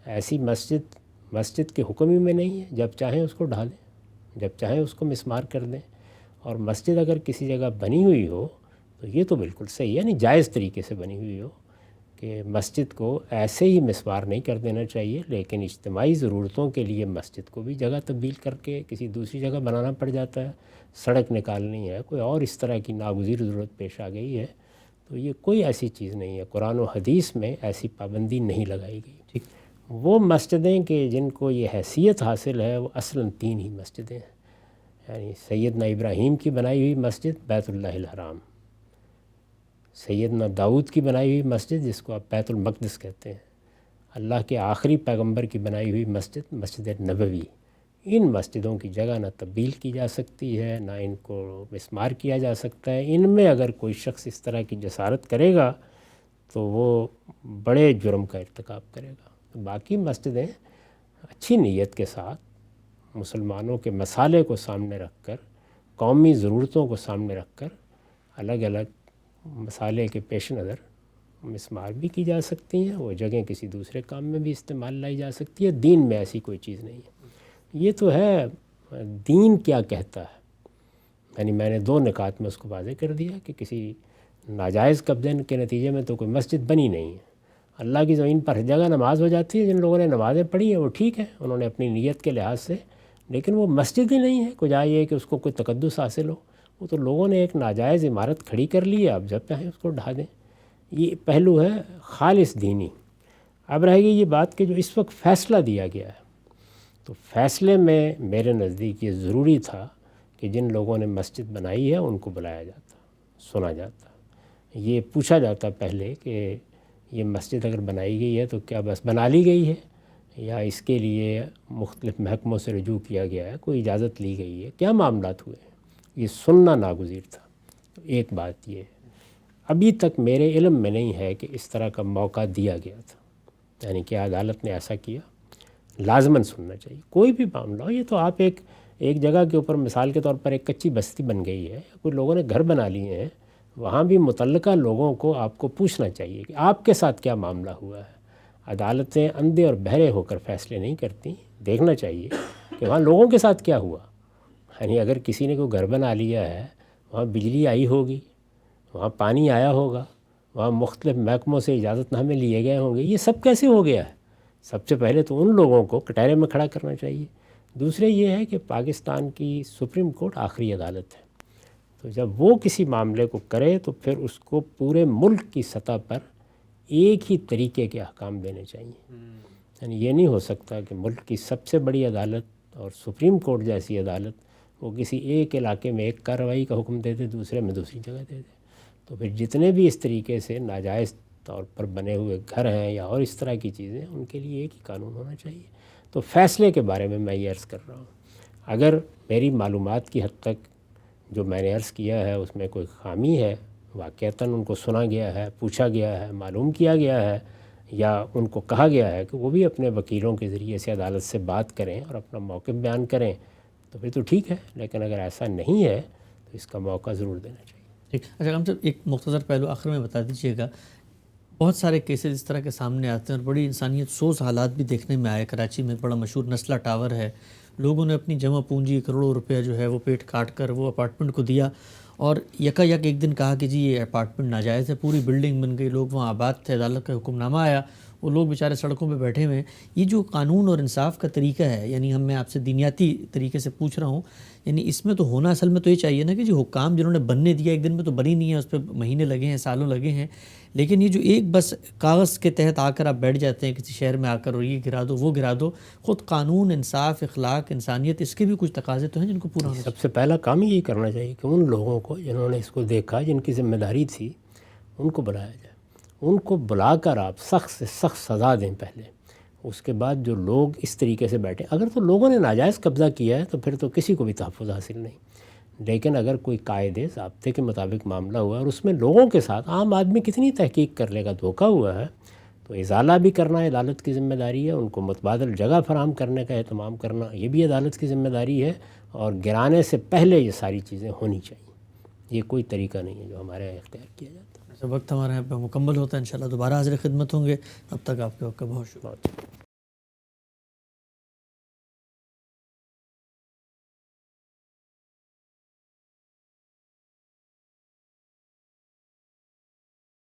ایسی مسجد کے حکم ہی میں نہیں ہے. جب چاہیں اس کو ڈھا دیں، جب چاہیں اس کو مسمار کر دیں. اور مسجد اگر کسی جگہ بنی ہوئی ہو تو یہ تو بالکل صحیح ہے، یعنی جائز طریقے سے بنی ہوئی ہو کہ مسجد کو ایسے ہی مسمار نہیں کر دینا چاہیے. لیکن اجتماعی ضرورتوں کے لیے مسجد کو بھی جگہ تبدیل کر کے کسی دوسری جگہ بنانا پڑ جاتا ہے. سڑک نکالنی ہے، کوئی اور اس طرح کی ناگزیر ضرورت پیش آ گئی ہے تو یہ کوئی ایسی چیز نہیں ہے. قرآن و حدیث میں ایسی پابندی نہیں لگائی گئی. ٹھیک، وہ مسجدیں کہ جن کو یہ حیثیت حاصل ہے وہ اصلاً 3 ہی مسجدیں ہیں. یعنی سیدنا ابراہیم کی بنائی ہوئی مسجد بیت اللہ الحرام، سیدنا داؤد کی بنائی ہوئی مسجد جس کو آپ بیت المقدس کہتے ہیں، اللہ کے آخری پیغمبر کی بنائی ہوئی مسجد مسجد نبوی. ان مسجدوں کی جگہ نہ تبدیل کی جا سکتی ہے، نہ ان کو مسمار کیا جا سکتا ہے. ان میں اگر کوئی شخص اس طرح کی جسارت کرے گا تو وہ بڑے جرم کا ارتکاب کرے گا. باقی مسجدیں اچھی نیت کے ساتھ مسلمانوں کے مسالے کو سامنے رکھ کر، قومی ضرورتوں کو سامنے رکھ کر الگ الگ مسالے کے پیش نظر مسمار بھی کی جا سکتی ہیں. وہ جگہیں کسی دوسرے کام میں بھی استعمال لائی جا سکتی ہے. دین میں ایسی کوئی چیز نہیں ہے. یہ تو ہے دین کیا کہتا ہے. یعنی میں نے 2 نکات میں اس کو واضح کر دیا کہ کسی ناجائز قبضے کے نتیجے میں تو کوئی مسجد بنی نہیں ہے. اللہ کی زمین پر ہر جگہ نماز ہو جاتی ہے. جن لوگوں نے نمازیں پڑھی ہیں وہ ٹھیک ہے، انہوں نے اپنی نیت کے لحاظ سے، لیکن وہ مسجد ہی نہیں ہے. کچھ آئیے کہ اس کو کوئی تقدس حاصل ہو. وہ تو لوگوں نے ایک ناجائز عمارت کھڑی کر لی ہے، اب جب چاہیں اس کو ڈھا دیں. یہ پہلو ہے خالص دینی. اب رہ گئی یہ بات کہ جو اس وقت فیصلہ دیا گیا ہے، تو فیصلے میں میرے نزدیک یہ ضروری تھا کہ جن لوگوں نے مسجد بنائی ہے ان کو بلایا جاتا، سنا جاتا، یہ پوچھا جاتا پہلے کہ یہ مسجد اگر بنائی گئی ہے تو کیا بس بنا لی گئی ہے یا اس کے لیے مختلف محکموں سے رجوع کیا گیا ہے، کوئی اجازت لی گئی ہے، کیا معاملات ہوئے ہیں. یہ سننا ناگزیر تھا. تو ایک بات یہ ہے، ابھی تک میرے علم میں نہیں ہے کہ اس طرح کا موقع دیا گیا تھا. یعنی کہ عدالت نے ایسا کیا. لازماً سننا چاہیے کوئی بھی معاملہ ہو. یہ تو آپ ایک جگہ کے اوپر مثال کے طور پر ایک کچی بستی بن گئی ہے، کوئی لوگوں نے گھر بنا لیے ہیں، وہاں بھی متعلقہ لوگوں کو آپ کو پوچھنا چاہیے کہ آپ کے ساتھ کیا معاملہ ہوا ہے. عدالتیں اندھے اور بہرے ہو کر فیصلے نہیں کرتی. دیکھنا چاہیے کہ وہاں لوگوں کے ساتھ کیا ہوا. یعنی اگر کسی نے کوئی گھر بنا لیا ہے، وہاں بجلی آئی ہوگی، وہاں پانی آیا ہوگا، وہاں مختلف محکموں سے اجازت نامے لیے گئے ہوں گے. یہ سب کیسے ہو گیا ہے؟ سب سے پہلے تو ان لوگوں کو کٹہرے میں کھڑا کرنا چاہیے. دوسرے یہ ہے کہ پاکستان کی سپریم کورٹ آخری عدالت ہے، تو جب وہ کسی معاملے کو کرے تو پھر اس کو پورے ملک کی سطح پر ایک ہی طریقے کے احکام دینے چاہیے. یعنی یہ نہیں ہو سکتا کہ ملک کی سب سے بڑی عدالت اور سپریم کورٹ جیسی عدالت وہ کسی ایک علاقے میں ایک کارروائی کا حکم دے دے، دوسرے میں دوسری جگہ دے دے. تو پھر جتنے بھی اس طریقے سے ناجائز طور پر بنے ہوئے گھر ہیں یا اور اس طرح کی چیزیں، ان کے لیے ایک ہی قانون ہونا چاہیے. تو فیصلے کے بارے میں یہ عرض کر رہا ہوں، اگر میری معلومات کی حد تک جو میں نے عرض کیا ہے اس میں کوئی خامی ہے، واقعتاً ان کو سنا گیا ہے، پوچھا گیا ہے، معلوم کیا گیا ہے، یا ان کو کہا گیا ہے کہ وہ بھی اپنے وکیلوں کے ذریعے سے عدالت سے بات کریں اور اپنا موقف بیان کریں، تو پھر تو ٹھیک ہے. لیکن اگر ایسا نہیں ہے تو اس کا موقع ضرور دینا چاہیے. ٹھیک. اچھا ہم صاحب ایک مختصر پہلو آخر میں بتا دیجیے گا، بہت سارے کیسز اس طرح کے سامنے آتے ہیں اور بڑی انسانیت سوز حالات بھی دیکھنے میں آئے. کراچی میں ایک بڑا مشہور نسلہ ٹاور ہے, لوگوں نے اپنی جمع پونجی کروڑوں روپیہ جو ہے وہ پیٹ کاٹ کر وہ اپارٹمنٹ کو دیا, اور یک ایک دن کہا کہ جی یہ اپارٹمنٹ ناجائز ہے, پوری بلڈنگ بن گئی, لوگ وہاں آباد تھے, عدالت کا حکم نامہ آیا, وہ لوگ بیچارے سڑکوں پہ بیٹھے ہوئے ہیں. یہ جو قانون اور انصاف کا طریقہ ہے, یعنی میں آپ سے دینیاتی طریقے سے پوچھ رہا ہوں, یعنی اس میں تو ہونا اصل میں تو یہ چاہیے نا کہ جو حکام جنہوں نے بننے دیا ایک دن میں تو بنی نہیں ہے, اس پہ مہینے لگے ہیں, سالوں لگے ہیں, لیکن یہ جو ایک بس کاغذ کے تحت آ کر آپ بیٹھ جاتے ہیں کسی شہر میں آ کر اور یہ گرا دو وہ گرا دو, خود قانون, انصاف, اخلاق, انسانیت, اس کے بھی کچھ تقاضے تو ہیں جن کو پورا ہونا سب سے پہلا کام یہی کرنا چاہیے کہ ان لوگوں کو جنہوں نے اس کو دیکھا, جن کی ذمہ داری تھی, ان کو بلایا جائے. ان کو بلا کر آپ سخت سے سخت سزا دیں پہلے. اس کے بعد جو لوگ اس طریقے سے بیٹھے, اگر تو لوگوں نے ناجائز قبضہ کیا ہے تو پھر تو کسی کو بھی تحفظ حاصل نہیں, لیکن اگر کوئی قاعدے ضابطے کے مطابق معاملہ ہوا اور اس میں لوگوں کے ساتھ عام آدمی کتنی تحقیق کر لے گا, دھوکہ ہوا ہے, تو ازالہ بھی کرنا عدالت کی ذمہ داری ہے, ان کو متبادل جگہ فراہم کرنے کا اہتمام کرنا یہ بھی عدالت کی ذمہ داری ہے, اور گرانے سے پہلے یہ ساری چیزیں ہونی چاہیے. یہ کوئی طریقہ نہیں ہے جو ہمارے یہاں اختیار کیا جاتا ہے. وقت ہمارے یہاں پہ مکمل ہوتا ہے, انشاءاللہ دوبارہ حاضر خدمت ہوں گے. اب تک آپ کے وقت کا بہت شکریہ.